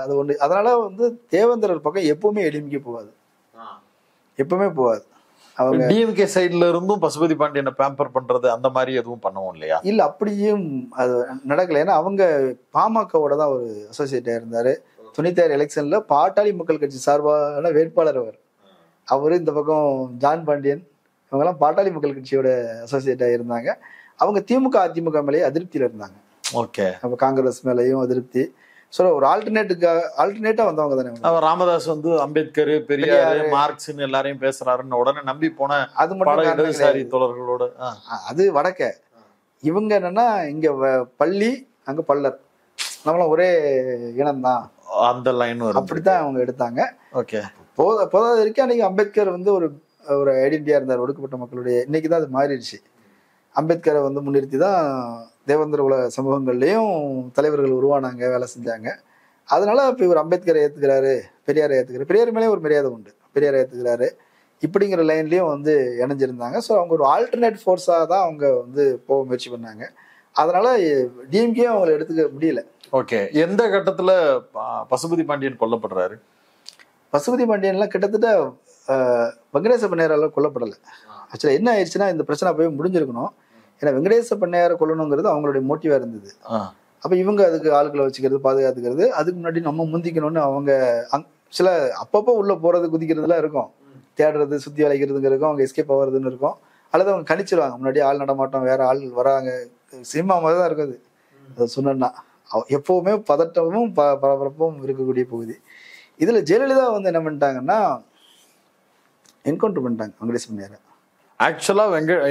அது ஒண்ணு. அதனால வந்து தேவேந்திரர் பக்கம் எப்பவுமே ஏடிஎம்கே போகாது, எப்பவுமே போகாது. அவங்க டிஎம்கே சைட்ல இருந்தும் பசுபதி பாண்டியனை பேம்பர் பண்றது அந்த மாதிரி எதுவும் பண்ணவும் இல்லையா? இல்ல, அப்படியும் அது நடக்கல. ஏன்னா அவங்க பாமகவோட தான் ஒரு அசோசியேட்டா இருந்தாரு. 96 எலெக்ஷன்ல பாட்டாளி மக்கள் கட்சி சார்பான வேட்பாளர் அவரு. இந்த பக்கம் ஜான் பாண்டியன் இவங்கெல்லாம் பாட்டாளி மக்கள் கட்சியோட அசோசியேட்டா இருந்தாங்க. அவங்க திமுக அதிமுக மேலேயே அதிருப்தியில இருந்தாங்க. ஓகே, அப்ப காங்கிரஸ் மேலேயும் அதிருப்தி. ஸோ ஒரு ஆல்டர்னேட்டா வந்தவங்க தானே. ராமதாஸ் வந்து அம்பேத்கர், பெரியார், மார்க்ஸ்ன்னு எல்லாரையும் பேசுறாருன்னு உடனே நம்பி போன அது மட்டும் தோழர்களோட அது வடக்க. இவங்க என்னன்னா இங்க பள்ளி அங்க பல்லர், நம்மளாம் ஒரே இனம்தான், அந்த லைன் அப்படித்தான் அவங்க எடுத்தாங்க. ஓகே, போதாத வரைக்கும் அன்னைக்கு அம்பேத்கர் வந்து ஒரு ஐடென்டிட்டியா இருந்தார் ஒடுக்கப்பட்ட மக்களுடைய. இன்னைக்குதான் அது மாறிடுச்சு. அம்பேத்கரை வந்து முன்னிறுத்தி தான் தேவேந்திர உலக சமூகங்கள்லையும் தலைவர்கள் உருவானாங்க, வேலை செஞ்சாங்க. அதனால இப்போ இவர் அம்பேத்கரை ஏற்றுக்கிறாரு, பெரியாரை ஏற்றுக்கிறாரு, பெரியார் மேலே ஒரு மரியாதை உண்டு, பெரியாரை ஏற்றுக்கிறாரு இப்படிங்கிற லைன்லையும் வந்து இணைஞ்சிருந்தாங்க. ஸோ அவங்க ஒரு ஆல்டர்னேட் ஃபோர்ஸாக தான் அவங்க வந்து போக முயற்சி பண்ணாங்க. அதனால டிஎம்கே அவங்களை எடுத்துக்க முடியல. ஓகே, எந்த கட்டத்தில் பசுபதி பாண்டியன் கொல்லப்படுறாரு? பசுபதி பாண்டியன்லாம் கிட்டத்தட்ட வெங்கடேச பண்ணையாரால் கொல்லப்படலை. ஆக்சுவலாக என்ன ஆயிடுச்சுன்னா, இந்த பிரச்சனை போய் முடிஞ்சிருக்கணும். ஏன்னா வெங்கடேச பண்ணையாரை கொல்லணுங்கிறது அவங்களுடைய மோட்டிவா இருந்தது. அப்ப இவங்க அதுக்கு ஆட்களை வச்சுக்கிறது, பாதுகாத்துக்கிறது, அதுக்கு முன்னாடி நம்ம முந்திக்கணும்னு அவங்க சில அப்பப்போ உள்ள போறது குதிக்கிறதுலாம் இருக்கும், தேடுறது, சுத்தி வளைக்கிறதுங்க இருக்கும், அவங்க எஸ்கேப் ஆகுறதுன்னு இருக்கும். அல்லது அவங்க கணிச்சிருவாங்க, முன்னாடி ஆள் நடமாட்டம், வேற ஆள் வராங்க. சினிமா மாதிரி தான் இருக்குது அதை சொன்னா. எப்பவுமே பதட்டமும் பரபரப்பும் இருக்கக்கூடிய பகுதி. இதுல ஜெயலலிதா வந்து என்ன பண்ணிட்டாங்கன்னா என்கவுண்டர் பண்ணிட்டாங்க வெங்கடேச பண்ணையாரை. ஆக்சுவலா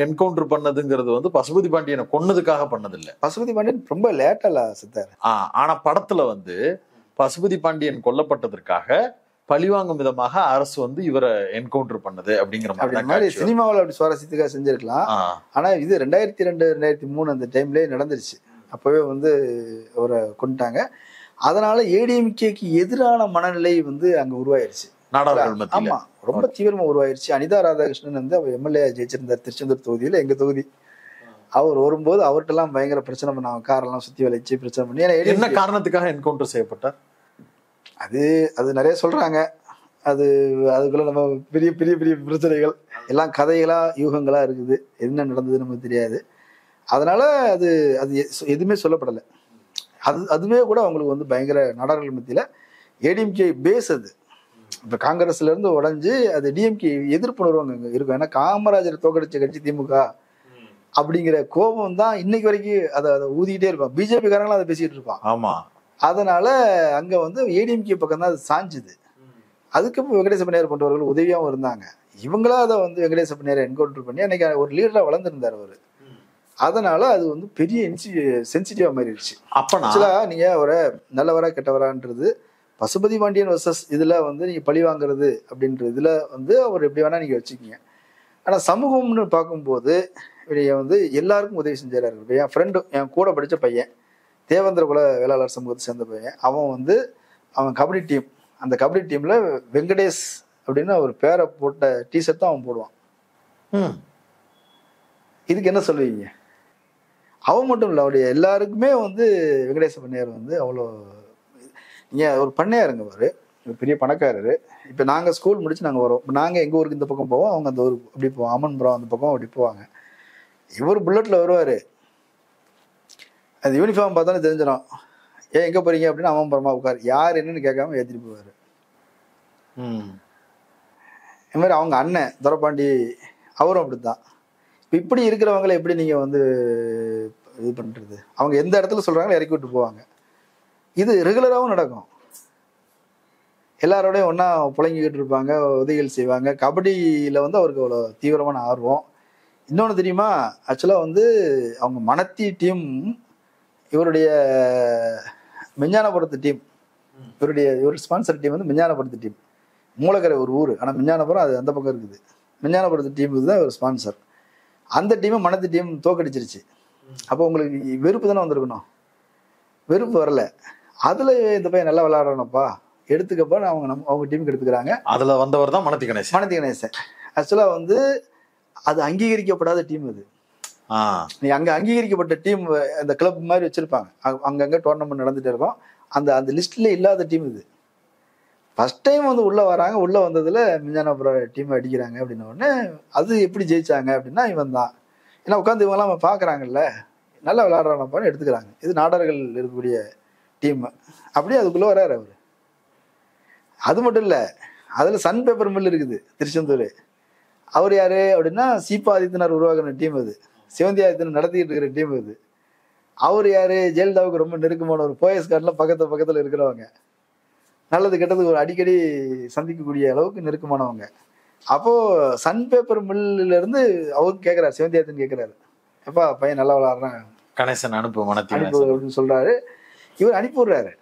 என்கவுண்டர் பண்ணதுங்கிறது வந்து பசுபதி பாண்டியனை கொன்னதுக்காக பண்ணதில்லை. பசுபதி பாண்டியன் ரொம்ப லேட்டா செத்தாரு. ஆனா படத்துல வந்து பசுபதி பாண்டியன் கொல்லப்பட்டதற்காக பழிவாங்கும் விதமாக அரசு வந்து இவரை என்கவுண்டர் பண்ணது அப்படிங்கிற மாதிரி சினிமாவில் அப்படி சுவாரஸ்யத்துக்காக செஞ்சிருக்கலாம். ஆனா இது 2002 2003 அந்த டைம்லயே நடந்துருச்சு. அப்பவே வந்து அவரை கொண்டுட்டாங்க. அதனால ஏடிஎம்கேக்கு எதிரான மனநிலை வந்து அங்க உருவாயிருச்சு. ஆமா, ரொம்ப தீவிரமா உருவாயிருச்சு. அனிதா ராதாகிருஷ்ணன் வந்து அவர் எம்எல்ஏ ஜெயிச்சிருந்தார் திருச்செந்தூர் தொகுதியில, எங்க தொகுதி. அவர் வரும்போது அவர்கிட்ட எல்லாம் பயங்கர பிரச்சனை பண்ணாங்க, காரெல்லாம் சுத்தி வளைச்சு பிரச்சனை பண்ணி. என்ன காரணத்துக்காக என்கவுண்டர் செய்யப்பட்டார்? அது நிறைய சொல்றாங்க. அதுக்குள்ள நம்ம பெரிய பெரிய பெரிய பிரச்சனைகள் எல்லாம் கதைகளா யூகங்களா இருக்குது, என்ன நடந்தது நமக்கு தெரியாது. அதனால அது எதுவுமே சொல்லப்படலை. அதுவே கூட அவங்களுக்கு வந்து பயங்கர நாடார்கள் மத்தியில ஏடிஎம்கே பேஸ் அது. இப்ப காங்கிரஸ்ல இருந்து உடைஞ்சு அது டிஎம்கே எதிர்ப்புணர்வு இருக்கும். ஏன்னா காமராஜர் தோக்கடிச்ச கட்சி திமுக அப்படிங்கிற கோபம் தான் இன்னைக்கு வரைக்கும் அதை ஊதிக்கிட்டே இருப்பான். பிஜேபி காரங்களும் அதை பேசிட்டு இருப்பான். ஆமா. அதனால அங்க வந்து ஏடிஎம்கே பக்கம் தான் அது சாஞ்சுது. அதுக்கு வெங்கடேச பண்ணையார் போன்றவர்கள் உதவியாகவும் இருந்தாங்க. இவங்களா அதை வந்து வெங்கடேச பண்ணையாரை என்கவுண்டர் பண்ணி அன்னைக்கு ஒரு லீடரா வளர்ந்துருந்தார் அவரு. அதனால அது வந்து பெரிய சென்சிட்டிவா மாறிடுச்சு. ஆக்சுவலா நீங்க ஒரு நல்லவரா கெட்டவரான்றது பசுபதி பாண்டியன் வர்சஸ் இதுல வந்து நீங்க பழி வாங்குறது அப்படின்ற இதுல வந்து அவர் எப்படி வேணா நீங்க வச்சுக்கீங்க. ஆனா சமூகம்னு பார்க்கும்போது இவரைய வந்து எல்லாருக்கும் உதவி செஞ்சாரு. என் ஃப்ரெண்டு, என் கூட படிச்ச பையன், தேவேந்திர குல வேளாளர் சமூகத்தை சேர்ந்த பையன். அவன் கபடி டீம், அந்த கபடி டீம்ல வெங்கடேஷ் அப்படின்னு ஒரு பேரை போட்ட டிஷர்ட் தான் அவன் போடுவான். இதுக்கு என்ன சொல்லுவீங்க? அவன் மட்டும் இல்லை, அவருடைய எல்லாருக்குமே வந்து வெங்கடேச பண்ணையார் வந்து அவ்வளோ. நீங்கள் ஒரு பண்ணையாருங்க, ஒரு பெரிய பணக்காரரு. இப்போ நாங்கள் ஸ்கூல் முடிச்சு நாங்கள் வரோம். நாங்கள் எங்கள் ஊருக்கு இந்த பக்கம் போவோம், அவங்க அந்த ஊருக்கு அப்படி போவோம். அம்மன்புரம் அந்த பக்கம் அப்படி போவாங்க. இவர் புல்லட்டில் வருவார். அந்த யூனிஃபார்ம் பார்த்தாலும் தெரிஞ்சிடும், ஏன் எங்கே போறீங்க அப்படின்னு. அம்மன்புரமா உட்கார், யார் என்னன்னு கேட்காம ஏற்றிட்டு போவார். இது மாதிரி அவங்க அண்ணன் துரப்பாண்டி அவரும் அப்படித்தான். இப்படி இருக்கிறவங்களை எப்படி நீங்கள் வந்து இது பண்ணுறது? அவங்க எந்த இடத்துல சொல்கிறாங்களோ இறக்கி விட்டு போவாங்க. இது ரெகுலராகவும் நடக்கும். எல்லாரோடையும் ஒன்றா புழங்கிக்கிட்டு இருப்பாங்க, உதவிகள் செய்வாங்க. கபடியில் வந்து அவருக்கு அவ்வளோ தீவிரமான ஆர்வம். இன்னொன்று தெரியுமா, ஆக்சுவலாக வந்து அவங்க மணத்தி டீம், இவருடைய மிஞ்ஞானபுரத்து டீம், இவர் ஸ்பான்சர் டீம் வந்து மிஞ்ஞானபுரத்து டீம். மூலக்கரை ஒரு ஊர், ஆனால் மிஞ்ஞானபுரம் அது அந்த பக்கம் இருக்குது. மிஞ்ஞானபுரத்து டீம் தான் ஒரு ஸ்பான்சர். அந்த டீமை மணத்தி டீம் தோக்கடிச்சிருச்சு. அப்போ உங்களுக்கு வெறுப்பு தானே வந்திருக்கணும். வெறுப்பு வரல. அதில் இந்த பையன் நல்லா விளையாடுறானப்பா, எடுத்துக்கப்பா அவங்க டீமுக்கு எடுத்துக்கிறாங்க. அதில் வந்தவர் தான் மணத்தி கணேசன். ஆக்சுவலாக வந்து அது அங்கீகரிக்கப்படாத டீம் அது. நீ அங்கே அங்கீகரிக்கப்பட்ட டீம் அந்த கிளப் மாதிரி வச்சிருப்பாங்க, அங்கங்கே டோர்னமெண்ட் நடந்துட்டு இருக்கும். அந்த லிஸ்ட்ல இல்லாத டீம் இது. ஃபர்ஸ்ட் டைம் வந்து உள்ள வராங்க. உள்ள வந்ததுல மிஞ்ஞானபுரம் டீம் அடிக்கிறாங்க அப்படின்ன உடனே அது எப்படி ஜெயிச்சாங்க அப்படின்னா இவன் தான். ஏன்னா உட்காந்து இவங்கெல்லாம் பார்க்குறாங்கல்ல, நல்லா விளையாடுறானப்பான்னு எடுத்துக்கிறாங்க. இது நாடர்கள் இருக்கக்கூடிய டீம். அப்படியே அதுக்குள்ளே வர்றாரு அவர். அது மட்டும் இல்லை, அதில் சன் பேப்பர் மில் இருக்குது திருச்செந்தூர். அவர் யாரு அப்படின்னா சீபா ஆதித்தனார் உருவாக்குன டீம் அது. சிவந்தி ஆதித்தனர் நடத்திக்கிட்டு இருக்கிற டீம் அது. அவர் யாரு, ஜெயலலிதாவுக்கு ரொம்ப நெருக்கமான ஒரு போயஸ் கார்டில் பக்கத்தில் இருக்கிறவங்க. நல்லது கெட்டது ஒரு அடிக்கடி சந்திக்கக்கூடிய அளவுக்கு நெருக்கமானவங்க. அப்போ சன் பேப்பர் மில்ல இருந்து அவருக்கு கேட்கிறாரு, சிவந்தி ஆதித்தன் கேட்கிறாரு, எப்பா பையன் நல்லா விளையாடுறான், கணேசன் அனுப்பு அப்படின்னு சொல்றாரு. இவர் அனுப்பி விடுறாரு.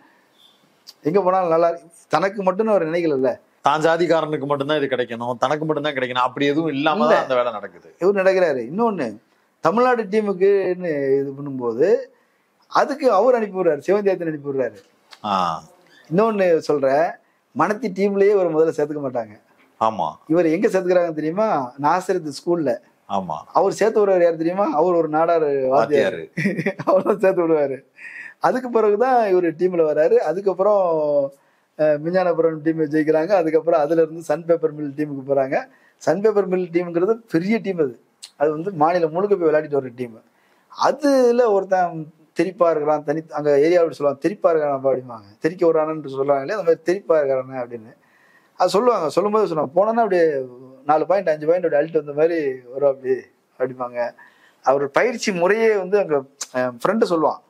எங்க போனாலும் நல்லா, தனக்கு மட்டும்னு அவர் நினைக்கல, தான் ஜாதிக்காரனுக்கு மட்டும்தான் இது கிடைக்கணும், தனக்கு மட்டும்தான் கிடைக்கணும், அப்படி எதுவும் இல்லாம அந்த வேலை நடக்குது. இவர் நடக்கிறாரு. இன்னொன்னு, தமிழ்நாடு டீமுக்குன்னு இது பண்ணும்போது அதுக்கு அவர் அனுப்பி விடுறாரு, சிவந்தி ஆதித்தன் அனுப்பி விடுறாரு. இன்னொன்னு சொல்ற, மணத்தி டீம்லயே ஒரு முதல்ல சேர்த்துக்க மாட்டாங்க. ஆமா. இவர் எங்க சேர்த்துக்கிறாங்க தெரியுமா? நாசரத்து ஸ்கூல்ல. ஆமா. அவர் சேர்த்து விடுவார் யார் தெரியுமா? அவர் ஒரு நாடார் வாத்தியாரு. அவர்தான் சேர்த்து விடுவாரு. அதுக்கு பிறகுதான் இவர் டீம்ல வர்றாரு. அதுக்கப்புறம் மிஞ்ஞானபுரம் டீம் ஜெயிக்கிறாங்க. அதுக்கப்புறம் அதுல இருந்து சன் பேப்பர் மில் டீமுக்கு போறாங்க. சன் பேப்பர் மில் டீமுங்கிறது பெரிய டீம். அது வந்து மாநிலம் முழுக்க போய் விளையாடிட்டு வர டீம். அதுல ஒருத்தன் தெரிப்பா இருக்கிறான், அங்க ஏரியாவில் சொல்லுவாங்க, தெரிப்பா இருக்கிறான் அப்படிம்பாங்க. தெரிக்க விடுறான்னு சொல்றாங்க இல்லையா, அந்த மாதிரி தெரிப்பா இருக்கிறானே அப்படின்னு அது சொல்லுவாங்க. சொல்லும்போது சொல்லுவாங்க, போனோன்னா அப்படியே 4 பாயிண்ட் 5 பாயிண்ட் அப்படி அழிட்டு வந்த மாதிரி வரும் அப்படிம்பாங்க. அவர் பயிற்சி முறையே வந்து அங்க ஃப்ரெண்டு சொல்லுவான்,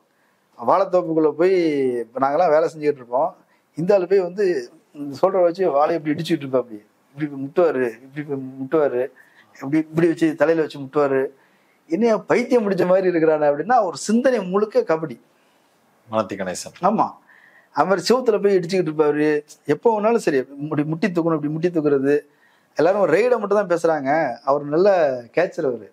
வாழைத்தோப்புக்குள்ள போய் இப்போ நாங்கெல்லாம் வேலை செஞ்சுக்கிட்டு இருப்போம், இந்த ஆள் போய் வந்து சொல்ற வச்சு வாழையை இப்படி இடிச்சுட்டு இருப்பா, அப்படி இப்படி முட்டுவாரு, இப்படி வச்சு தலையில வச்சு முட்டுவாரு. என்ன பைத்தியம் முடிச்ச மாதிரி இருக்கிறானே அப்படின்னா ஒரு சிந்தனை முழுக்க கபடி. மணத்தி கணேசன். ஆமா, அவர் சிவத்துல போய் இடிச்சுக்கிட்டு இருப்பாரு. எப்போ வேணாலும் சரி, முட்டி தூக்கணும், இப்படி முட்டி தூக்குறது. எல்லாரும் ரெய்டை மட்டும் தான் பேசுறாங்க, அவர் நல்ல கேட்சர் அவரு.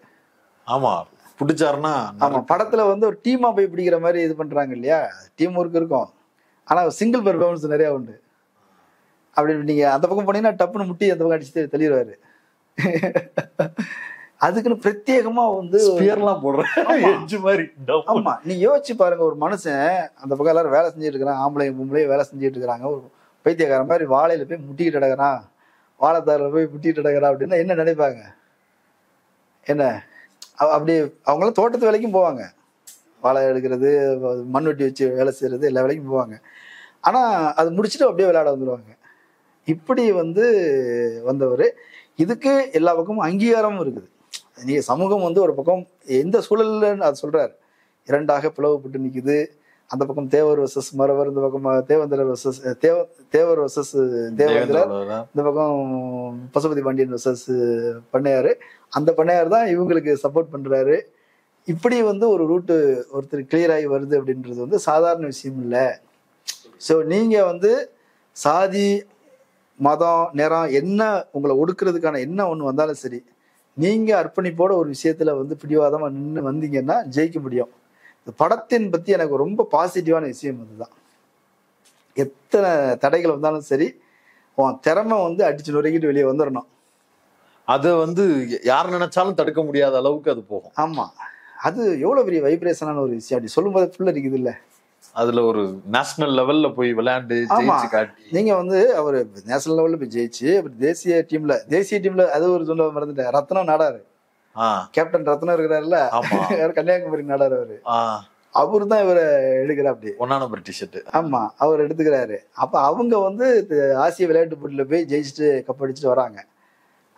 ஆமா, பிடிச்சாருன்னா. ஆமா, படத்துல வந்து ஒரு டீமா போய் பிடிக்கிற மாதிரி இது பண்றாங்க இல்லையா, டீம் ஒர்க் இருக்கும். ஆனா சிங்கிள் பெர்ஃபார்மன்ஸ் நிறைய உண்டு. அப்படி நீங்க அந்த பக்கம் போனீங்கன்னா டப்புன்னு முட்டி அந்த பக்கம் அடிச்சுட்டு தெளிவாரு. அதுக்குன்னு பிரத்யேகமா வந்து மாதிரி. ஆமா, நீ யோசிச்சு பாருங்க, ஒரு மனுஷன் அந்த பக்கம் எல்லாரும் வேலை செஞ்சுட்டு இருக்கிறான், ஆம்பளையும் பொம்பளையும் வேலை செஞ்சுட்டு இருக்கிறாங்க, ஒரு பைத்தியக்கார மாதிரி வாழையில போய் முட்டிக்கிட்டு கிடக்குறான், வாழைத்தாரில் போய் முட்டிக்கிட்டு கிடக்குறான் அப்படின்னா என்ன நினைப்பாங்க? என்ன அப்படி அவங்களாம் தோட்டத்து வேலைக்கும் போவாங்க, வாழை எடுக்கிறது, மண் வெட்டி வச்சு வேலை செய்யறது, எல்லா வேலைக்கும் போவாங்க. ஆனா அது முடிச்சுட்டு அப்படியே விளையாட வந்துடுவாங்க. இப்படி வந்து வந்தவர். இதுக்கு எல்லா பக்கமும் அங்கீகாரமும் இருக்குது. நீங்க சமூகம் வந்து ஒரு பக்கம் எந்த சூழல்ல அது சொல்றாரு, இரண்டாக பிளவுபட்டு நிக்குது. அந்த பக்கம் தேவர் வர்சஸ் மறவர், இந்த பக்கம் தேவேந்திரர் வர்சஸ் தேவர் வர்சஸ் தேவேந்திரர், இந்த பக்கம் பசுபதி பாண்டியன் வர்சஸ் பண்ணையாரு. அந்த பண்ணையார் தான் இவங்களுக்கு சப்போர்ட் பண்றாரு. இப்படி வந்து ஒரு ரூட்டு ஒருத்தர் கிளியர் ஆகி வருது அப்படின்றது வந்து சாதாரண விஷயம் இல்லை. ஸோ நீங்க வந்து சாதி, மதம், நிறம் என்ன உங்களை ஒடுக்குறதுக்கான என்ன ஒண்ணு வந்தாலும் சரி, நீங்க அர்ப்பணிப்போட ஒரு விஷயத்துல வந்து பிடிவாதமா நின்று வந்தீங்கன்னா ஜெயிக்க முடியும். இந்த படத்தின் பத்தி எனக்கு ரொம்ப பாசிட்டிவான விஷயம் அதுதான். எத்தனை தடைகள் வந்தாலும் சரி, உன் திறமை வந்து அடிச்சு நுரைக்கிட்டு வெளியே வந்துடணும். அதை வந்து யார் நினைச்சாலும் தடுக்க முடியாத அளவுக்கு அது போகும். ஆமா, அது எவ்வளவு பெரிய வைப்ரேஷனான ஒரு விஷயம். அப்படி சொல்லும் போது ஃபுல்லா இருக்குது இல்ல. அதுல ஒரு நேஷனல் லெவல்ல போய் விளையாண்டு ஜெயிச்சு காட்டி, நீங்க வந்து அவர் நேஷனல் லெவல்ல போய் ஜெயிச்சு தேசிய டீம்ல அது ஒரு சொல்ல மறந்துட்டேன், ரத்னம் நாடாரு, கேப்டன் ரத்னம் இருக்கிறாருல்ல, கன்னியாகுமரி நாடாரு அவரு. அவரு தான் இவரை எடுக்கிறார். அப்படி 1 நம்பர் டிஷர்ட். ஆமா, அவர் எடுத்துக்கிறாரு. அப்ப அவங்க வந்து ஆசிய விளையாட்டு போட்டியில போய் ஜெயிச்சுட்டு கப் அடிச்சுட்டு வராங்க.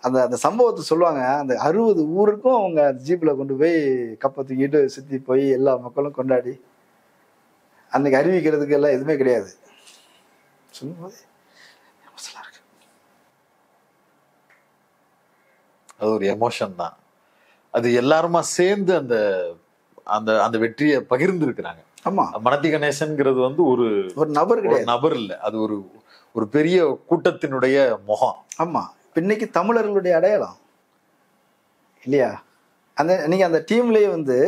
அந்த அந்த சம்பவத்தை சொல்லுவாங்க. அந்த 60 ஊருக்கும் அவங்க ஜீப்ல கொண்டு போய் கப்பை தூக்கிட்டு சுத்தி போய் எல்லா மக்களும் கொண்டாடி, அன்னைக்கு அறிவிக்கிறதுக்கு எல்லாம் எதுவுமே கிடையாது. சொல்லும்போது அது ஒரு எமோஷன் தான். அது எல்லாருமா சேர்ந்து அந்த அந்த அந்த வெற்றியை பகிர்ந்து இருக்கிறாங்க. ஆமா, மனதி கணேசன்ங்கிறது வந்து ஒரு நபர் கிடையாது, நபர் இல்ல, அது ஒரு ஒரு பெரிய கூட்டத்தினுடைய முகம். ஆமா, இன்னைக்கு தமிழர்களுடைய அடையாளம் இல்லையா? அந்த நீங்க அந்த டீம்லயே வந்து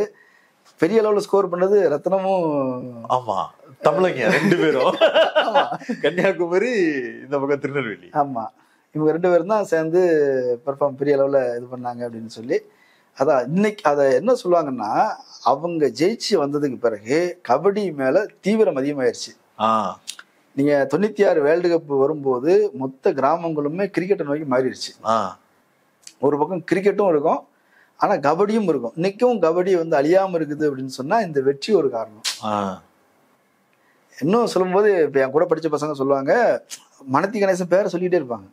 பெரிய அளவுல ஸ்கோர் பண்ணது ரத்னமும், ஆமா, தமிழங்க 2 பேரும், கன்னியாகுமரி, இந்த பக்கம் திருநெல்வேலி. ஆமா, இவங்க 2 பேரும் தான் சேர்ந்து பெர்ஃபார்ம் பெரிய அளவுல இது பண்ணாங்க அப்படின்னு சொல்லி. அதான் இன்னைக்கு அதை என்ன சொல்லுவாங்கன்னா, அவங்க ஜெயிச்சு வந்ததுக்கு பிறகு கபடி மேல தீவிரம் அதிகமாயிருச்சு. நீங்க 96 வேர்ல்டு கப் வரும்போது மொத்த கிராமங்களுமே கிரிக்கெட்டை நோக்கி மாறிடுச்சு. ஒரு பக்கம் கிரிக்கெட்டும் இருக்கும், ஆனா கபடியும் இருக்கும். இன்னைக்கும் கபடி வந்து அழியாம இருக்குது அப்படின்னு சொன்னா இந்த வெற்றி ஒரு காரணம். இன்னும் சொல்லும்போது இப்ப என் கூட படிச்ச பசங்க சொல்லுவாங்க, மனதி கணேசன் பேரை சொல்லிட்டே இருப்பாங்க.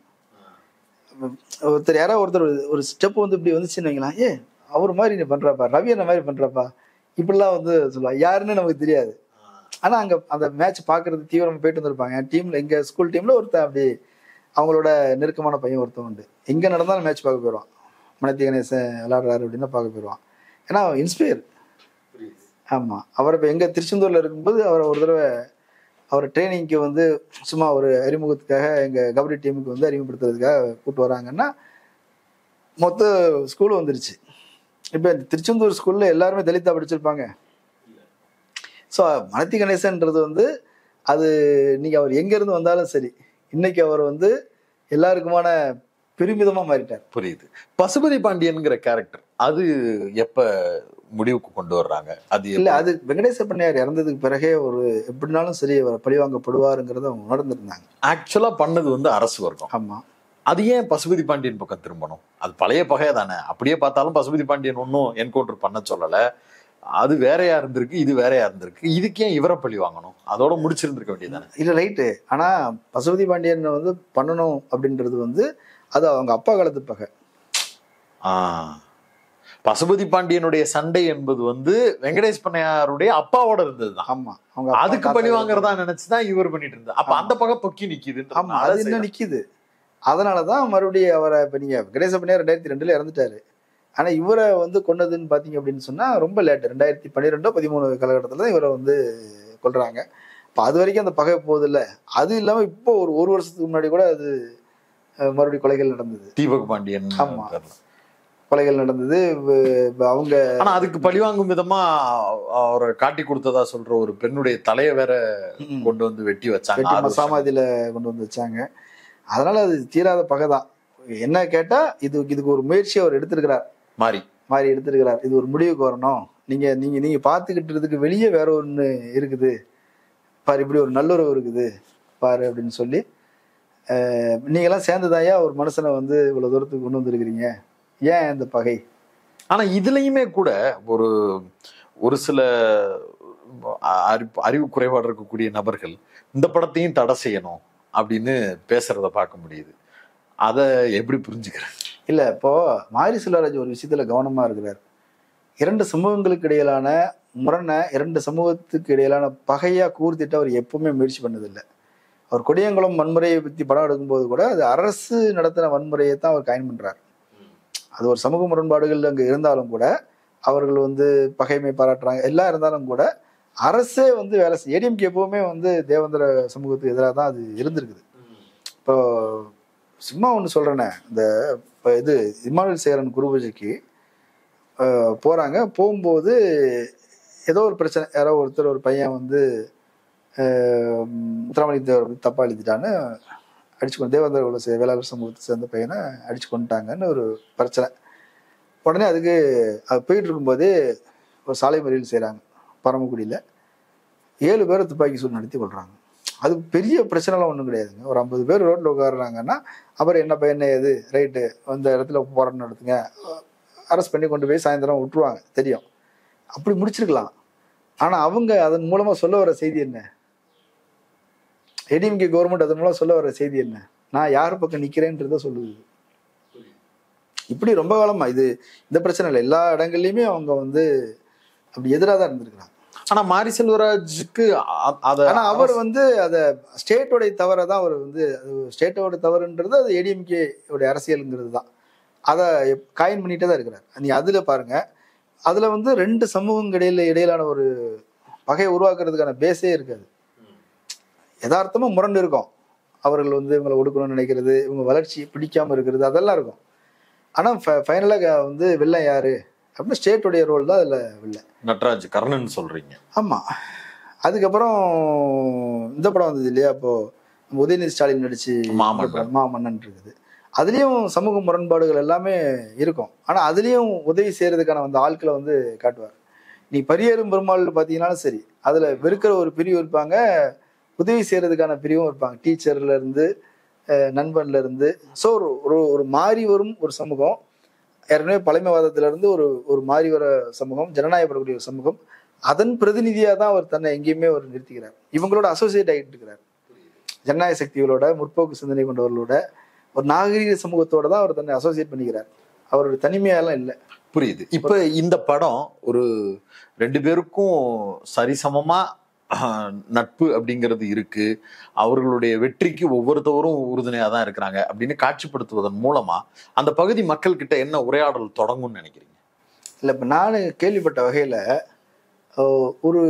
ஒருத்தர் யாராவது ஒருத்தர் ஒரு ஸ்டெப் வந்து இப்படி வந்துச்சுன்னு வைங்களேன், அவர் மாதிரி நீ பண்றப்பா, ரவி அந்த மாதிரி பண்றப்பா, இப்படிலாம் வந்து சொல்லுவாங்க. யாருன்னு நமக்கு தெரியாது. ஆனா அங்க அந்த மேட்ச் பாக்குறது தீவிரமா போயிட்டு வந்திருப்பாங்க. என் டீம்ல, எங்க ஸ்கூல் டீம்ல ஒருத்தன் அப்படி அவங்களோட நெருக்கமான பையன் ஒருத்தன் உண்டு. எங்க நடந்தாலும் மேட்ச் பார்க்க போயிடுவான். மனதி கணேசன் விளையாடுறாரு அப்படின்னா பார்க்க போயிடுவான். ஏன்னா இன்ஸ்பயர். ஆமா, அவர் இப்ப எங்க திருச்செந்தூர்ல இருக்கும்போது அவர் ஒரு தடவை அவர் ட்ரைனிங்க்கு வந்து சும்மா ஒரு அறிமுகத்துக்காக எங்க கபடி டீமுக்கு வந்து அறிமுகப்படுத்துறதுக்காக கூப்பிட்டு வராங்கன்னா மொத்த ஸ்கூல் வந்துருச்சு. இப்ப திருச்செந்தூர் ஸ்கூல்ல எல்லாருமே தலிதா படிச்சிருப்பாங்க. ஸோ மனதி கணேசன்ன்றது வந்து அது நீங்க அவர் எங்க இருந்து வந்தாலும் சரி, இன்னைக்கு அவர் வந்து எல்லாருக்குமான பெருமிதமா மாறிட்டார். புரியுது. பசுபதி பாண்டியன்கிற கேரக்டர் அது எப்ப முடிவுக்கு கொண்டு வர்றாங்க? அது இல்ல, அது வெங்கடேச பண்ணையார் இறந்ததுக்கு பிறகே ஒரு எப்படினாலும் சரி அவர் பழிவாங்கப்படுவாருங்கிறத அவங்க உணர்ந்துருந்தாங்க. ஆக்சுவலா பண்ணது வந்து அரசு வர்க்கம். ஆமா, அது ஏன் பசுபதி பாண்டியன் பக்கம் திரும்பணும்? அது பழைய பகைய தானே. அப்படியே பார்த்தாலும் பசுபதி பாண்டியன் ஒன்னும் என்கவுண்டர் பண்ண சொல்லல, அது வேறையா இருந்திருக்கு, இது வேறையா இருந்திருக்கு. இதுக்கு ஏன் இவரை பழி வாங்கணும்? அதோட முடிச்சிருந்திருக்க வேண்டியதானே. இல்ல ரைட்டு. ஆனா பசுபதி பாண்டியன் வந்து பண்ணணும் அப்படின்றது வந்து அது அவங்க அப்பா காலத்து பகை. பசுபதி பாண்டியனுடைய சண்டை என்பது வந்து வெங்கடேஷ் பண்ணையாருடைய அப்பாவோட இருந்ததுதான். ஆமா, அதுக்கு பழி வாங்குறதா நினைச்சுதான் இவர் பண்ணிட்டு இருந்தா. அப்ப அந்த பகை பொக்கி நிக்குது. ஆமா, அது இன்னும் நிக்குது. அதனாலதான் மறுபடியும் அவரை இப்ப நீங்க வெங்கடேச பண்ணையார் 2002 இறந்துட்டாரு. ஆனா இவரை வந்து கொண்டதுன்னு பாத்தீங்க அப்படின்னு சொன்னா ரொம்ப லேட். 2012-13 காலகட்டத்துல தான் இவரை வந்து கொல்றாங்க. இப்ப அது வரைக்கும் அந்த பகை போகுது இல்ல. அது இல்லாம இப்போ ஒரு வருஷத்துக்கு முன்னாடி கூட அது மறுபடியும் கொலைகள் நடந்தது. தீபக் பாண்டியன். ஆமா, கொலைகள் நடந்தது. அவங்க ஆனா அதுக்கு பழிவாங்கும் விதமா அவரை காட்டி கொடுத்ததா சொல்ற ஒரு பெண்ணுடைய தலையை வேற கொண்டு வந்து வெட்டி வச்சாங்க, சமாதியில கொண்டு வந்து வச்சாங்க. அதனால அது தீராத பகைதான். என்ன கேட்டா இதுக்கு ஒரு முயற்சி அவர் எடுத்திருக்கிறார், மாறி எடுத்திருக்கிறார். இது ஒரு முடிவுக்கு வரணும். நீங்க பாத்துக்கிட்டு வெளியே வேற ஒண்ணு இருக்குது பாரு, இப்படி ஒரு நல்லுறவு இருக்குது பாரு அப்படின்னு சொல்லி நீங்கெல்லாம் சேர்ந்துதாயா ஒரு மனுஷனை வந்து இவ்வளவு தூரத்துக்கு கொண்டு வந்திருக்கிறீங்க, ஏன் இந்த பகை? ஆனா இதுலயுமே கூட ஒரு சில அறிவு குறைபாடு இருக்கக்கூடிய நபர்கள் இந்த படத்தையும் தடை செய்யணும் அப்படின்னு பேசுறத பார்க்க முடியுது. அதை எப்படி புரிஞ்சுக்கிறேன்? இல்ல, இப்போ மாரி செல்வராஜ் ஒரு விஷயத்துல கவனமா இருக்கிறார். 2 சமூகங்களுக்கு இடையிலான முரணை, 2 சமூகத்துக்கு இடையிலான பகையா கூர்த்திட்டு அவர் எப்பவுமே முயற்சி பண்ணதில்லை. அவர் கொடியங்குளம் வன்முறையை பத்தி படம் எடுக்கும்போது கூட அது அரசு நடத்தின வன்முறையை தான் அவர் காயின் பண்றார். அது ஒரு சமூக முரண்பாடுகள் அங்க இருந்தாலும் கூட அவர்கள் பகைமை பாராட்டுறாங்க எல்லாம் இருந்தாலும் கூட அரசே வேலை செய்ய ஏடிஎம்கே எப்பவுமே தேவேந்திர சமூகத்துக்கு எதிராக தான் அது இருந்திருக்குது. இப்போ சும்மா ஒன்று சொல்றேனே, இந்த இது இமானுவேல் சேகரன் குருபூஜைக்கு போறாங்க. போகும்போது ஏதோ ஒரு பிரச்சனை, யாரோ ஒருத்தர் ஒரு பையன் முத்துராமலிங்க தேவர் தப்பா எழுதிட்டான்னு அடிச்சு தேவேந்திர வேளாளர் சமூகத்தை சேர்ந்த பையனை அடிச்சு கொண்டுட்டாங்கன்னு ஒரு பிரச்சனை. உடனே அதுக்கு அது போயிட்டு இருக்கும்போதே ஒரு சாலை மறியல் செய்கிறாங்க. பரமக்குடியில் 7 பேரை துப்பாக்கி சூடு நடத்தி கொள்றாங்க. அது பெரிய பிரச்சனைலாம் ஒன்றும் கிடையாதுங்க. ஒரு 50 பேர் ரோட்டில் உட்காடுறாங்கன்னா அப்புறம் என்ன பையன் எது ரைட்டு அந்த இடத்துல போராட்டம் நடத்துங்க, அரெஸ்ட் பண்ணி கொண்டு போய் சாயந்தரம் விட்டுருவாங்க, தெரியும். அப்படி முடிச்சிருக்கலாம். ஆனால் அவங்க அதன் மூலமாக சொல்ல வர செய்தி என்ன? ஏடிஎம்கே கவர்மெண்ட் அதன் மூலம் சொல்ல வர செய்தி என்ன? நான் யார் பக்கம் நிற்கிறேன்றத சொல்லுது. இப்படி ரொம்ப காலமா இது இந்த பிரச்சனை இல்லை, எல்லா இடங்கள்லையுமே அவங்க அப்படி எதிராக தான் இருந்திருக்கிறாங்க. ஆனா மாரி செல்வராஜுக்கு ஆனா அவர் அத ஸ்டேட்டோடைய தவறை தான் அவர் ஸ்டேட்டோட தவறுன்றது அது ஏடிஎம்கே உடைய அரசியலுங்கிறது தான். அதை காயின் பண்ணிட்டே தான் இருக்கிறார். நீ அதுல பாருங்க, அதுல 2 சமூகங்கள் இடையிலான ஒரு பகையை உருவாக்குறதுக்கான பேஸே இருக்காது. யதார்த்தமா முரண்டு இருக்கும். அவர்கள் இவங்களை ஒடுக்கணும்னு நினைக்கிறது, இவங்க வளர்ச்சி பிடிக்காம இருக்கிறது, அதெல்லாம் இருக்கும். ஆனா ஃபைனலா வில்லன் யாரு அப்படின்னா ஸ்டேட்டுடைய ரோல் தான் அதுல வில்லன். நட்ராஜ் கர்ணன் சொல்றீங்க? ஆமா. அதுக்கப்புறம் இந்த படம் வந்தது இல்லையா, இப்போ உதயநிதி ஸ்டாலின் நடிச்சு மாமன்னன் இருக்குது. அதுலயும் சமூக முரண்பாடுகள் எல்லாமே இருக்கும். ஆனா அதுலயும் உதவி செய்யறதுக்கான ஆட்களை காட்டுவார். நீ பரியேறும் பெருமாள் பாத்தீங்கன்னாலும் சரி, அதுல வெறுக்கிற ஒரு பிரிவு இருப்பாங்க, உதவி செய்யறதுக்கான பிரிவும் இருப்பாங்க. டீச்சர்ல இருந்து நண்பன்ல இருந்து. ஸோ ஒரு மாறி வரும் ஒரு சமூகம், ஏற்கனவே பழமைவாதத்துல இருந்து ஒரு மாறி வர சமூகம், ஜனநாயகப்படக்கூடிய ஒரு சமூகம், அதன் பிரதிநிதியா தான் அவர் தன்னை எங்கேயுமே அவர் நிறுத்திக்கிறார். இவங்களோட அசோசியேட் ஆகிட்டு இருக்கிறார். ஜனநாயக சக்திகளோட, முற்போக்கு சிந்தனை கொண்டவர்களோட, ஒரு நாகரீக சமூகத்தோட தான் அவர் தன்னை அசோசியேட் பண்ணிக்கிறார். அவரோட தனிமையெல்லாம் இல்லை. புரியுது. இப்ப இந்த படம் ஒரு 2 பேருக்கும் சரிசமமா நட்பு அப்படிங்கிறது இருக்கு, அவர்களுடைய வெற்றிக்கு ஒவ்வொருத்தவரும் உறுதுணையா தான் இருக்கிறாங்க அப்படின்னு காட்சிப்படுத்துவதன் மூலமா அந்த பகுதி மக்கள் கிட்ட என்ன உரையாடல் தொடங்கும்னு நினைக்கிறீங்க? இல்ல, இப்ப நான் கேள்விப்பட்ட வகையில ஒரு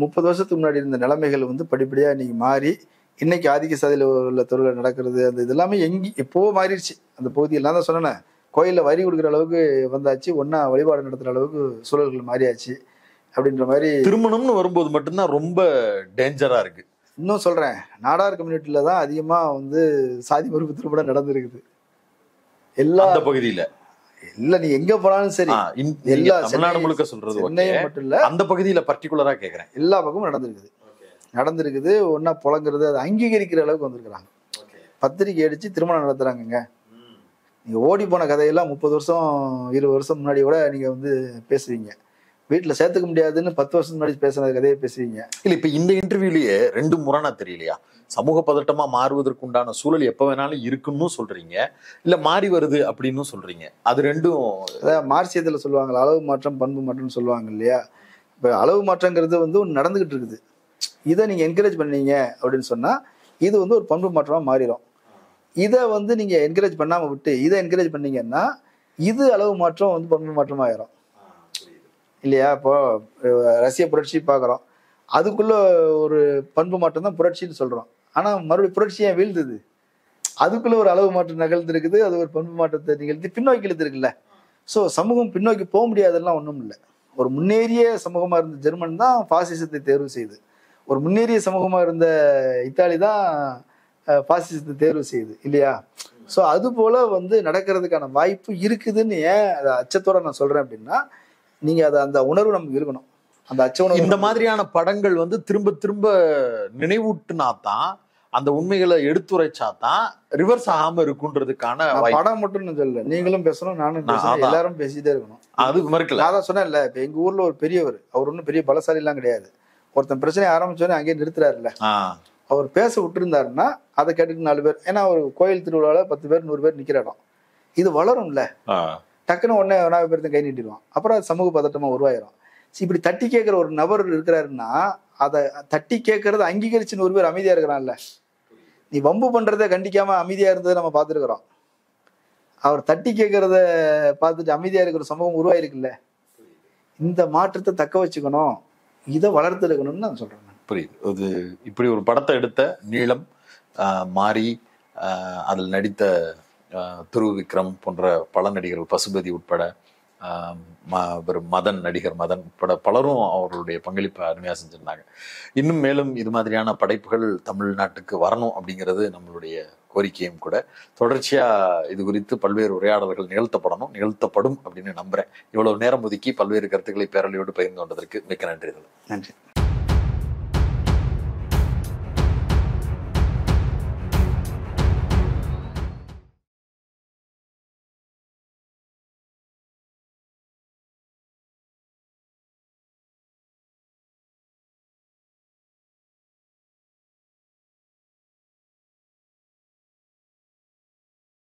30 வருஷத்துக்கு முன்னாடி இருந்த நிலைமைகள் படிப்படியா இன்னைக்கு மாறி, இன்னைக்கு ஆதிக்க சாதியில உள்ள தொழில நடக்கிறது, அந்த இது எல்லாமே எப்போ மாறிடுச்சு. அந்த பகுதியெல்லாம் தான் சொன்னேன், கோயில்ல வரி கொடுக்குற அளவுக்கு வந்தாச்சு, ஒன்னா வழிபாடு நடத்துற அளவுக்கு சூழல்கள் மாறியாச்சு அப்படின்ற மாதிரி. திருமணம்னு வரும்போது மட்டும்தான் ரொம்ப டேஞ்சரா இருக்கு. இன்னும் சொல்றேன், நாடார் கம்யூனிட்டியில தான் அதிகமா சாதி மறுப்பு திருமணம் நடந்திருக்குது எல்லா பகுதியில. இல்ல, நீ எங்க போனாலும் சரி, எல்லா தமிழ்நாடு முழுக்க சொல்றது, சென்னையும் மட்டும் இல்ல, அந்த பகுதியில பர்டிகுலரா கேக்குறேன், எல்லா பக்கமும் நடந்திருக்குது. ஒன்னா புலங்குறது, அதை அங்கீகரிக்கிற அளவுக்கு வந்திருக்கிறாங்க. பத்திரிக்கை அடிச்சு திருமணம் நடத்துறாங்க. நீங்க ஓடி போன கதையெல்லாம் 30 வருஷம் 20 வருஷம் முன்னாடி கூட நீங்க பேசுவீங்க. வீட்டுல சேர்த்துக்க முடியாதுன்னு 10 வருஷம் முன்னாடி பேசுன கதையை பேசுவீங்க. இல்ல, இப்ப இந்த இன்டர்வியூலயே 2 முரணா தெரியலையா? சமூக பதட்டமா மாறுவதற்கு உண்டான சூழல் எப்ப வேணாலும் இருக்குன்னு சொல்றீங்க, இல்ல மாறி வருது அப்படின்னு சொல்றீங்க. அது ரெண்டும் மார்க்சியத்துல சொல்லுவாங்க, அளவு மாற்றம் பண்பு மாற்றம்னு சொல்லுவாங்க இல்லையா? இப்ப அளவு மாற்றங்கிறது ஒன்று நடந்துகிட்டு இருக்குது. இதை நீங்க என்கரேஜ் பண்ணீங்க அப்படின்னு சொன்னா இது ஒரு பண்பு மாற்றமா மாறிடும். இதை நீங்க என்கரேஜ் பண்ணாம விட்டு இதை என்கரேஜ் பண்ணீங்கன்னா இது அளவு மாற்றம் பண்பு மாற்றமா ஆயிரும் இல்லையா? இப்போ ரஷ்ய புரட்சி பார்க்குறோம், அதுக்குள்ள ஒரு பண்பு மாற்றம் தான் புரட்சின்னு சொல்றோம். ஆனா மறுபடியும் புரட்சி ஏன் வீழ்ந்தது? அதுக்குள்ள ஒரு அளவு மாற்றம் நிகழ்ந்திருக்குது, அது ஒரு பண்பு மாற்றத்தை நிகழ்த்தி பின்னோக்கி இழுத்துருக்குல்ல. ஸோ சமூகம் பின்னோக்கி போக முடியாதெல்லாம் ஒன்றும் இல்லை. ஒரு முன்னேறிய சமூகமா இருந்த ஜெர்மன் தான் பாசிசத்தை தேர்வு செய்யுது. ஒரு முன்னேறிய சமூகமா இருந்த இத்தாலி தான் பாசிசத்தை தேர்வு செய்யுது இல்லையா? ஸோ அது போல நடக்கிறதுக்கான வாய்ப்பு இருக்குதுன்னு ஏன் அதை அச்சத்தோட நான் சொல்றேன் அப்படின்னா, நீங்க அந்த உணர்வு நமக்கு இருக்கணும். அந்த அச்ச உணர்வு. இந்த மாதிரியான படங்கள் திரும்ப திரும்ப நினைவூட்டுனாதான், அந்த உண்மைகளை எடுத்துரைச்சாதான் ரிவர்ஸ் ஆகாம இருக்குன்றதுக்கான படம் மட்டும் சொல்லல, நீங்களும் பேசணும், நானும் பேசணும், எல்லாரும் பேசிட்டே இருக்கணும். அது மறுக்கல. நான் தான் சொன்னேன் இல்ல, இப்ப எங்க ஊர்ல ஒரு பெரியவர், அவர் ஒன்றும் பெரிய பலசாலி எல்லாம் கிடையாது, ஒருத்தன் பிரச்சனையை ஆரம்பிச்சோன்னே அங்கேயே நிறுத்துறாருல்ல, அவர் பேச விட்டுருந்தாருன்னா அதை கேட்டுட்டு 4 பேர், ஏன்னா ஒரு கோயில் திருவிழாவில் 10 பேர் 100 பேர் நிற்கிற இடம், இது வளரும்ல, டக்குன்னு உடனே 1 பேர்த்த கை நீட்டிடுவான், அப்புறம் அது சமூக பதட்டமாக உருவாயிரும். இப்படி தட்டி கேட்குற ஒரு நபர் இருக்கிறாருன்னா அதை தட்டி கேட்கறத அங்கீகரிச்சுன்னு 1 பேர் அமைதியாக இருக்கிறான்ல, நீ வம்பு பண்ணுறத கண்டிக்காம அமைதியாக இருந்ததை நம்ம பார்த்துருக்குறோம். அவர் தட்டி கேட்கறத பார்த்துட்டு அமைதியாக இருக்கிற சமூகம் உருவாயிருக்குல்ல, இந்த மாற்றத்தை தக்க வச்சுக்கணும், இதை வளர்த்துருக்கணும்னு நான் சொல்றேன். புரியுது. அது இப்படி ஒரு படத்தை எடுத்த நீளம், மாரி, அதில் நடித்த துருவ் விக்ரம் போன்ற பல நடிகர்கள், பசுபதி உட்பட, மதன், நடிகர் மதன் உட்பட பலரும் அவர்களுடைய பங்களிப்பை அருமையாக செஞ்சிருந்தாங்க. இன்னும் மேலும் இது மாதிரியான படைப்புகள் தமிழ்நாட்டுக்கு வரணும் அப்படிங்கிறது நம்மளுடைய கோரிக்கையும் கூட. தொடர்ச்சியா இது குறித்து பல்வேறு உரையாடல்கள் நிகழ்த்தப்படும் அப்படின்னு நம்புறேன். இவ்வளவு நேரம் ஒதுக்கி பல்வேறு கருத்துக்களை பேரலையோடு பகிர்ந்து கொண்டதற்கு மிக்க நன்றி. நன்றி.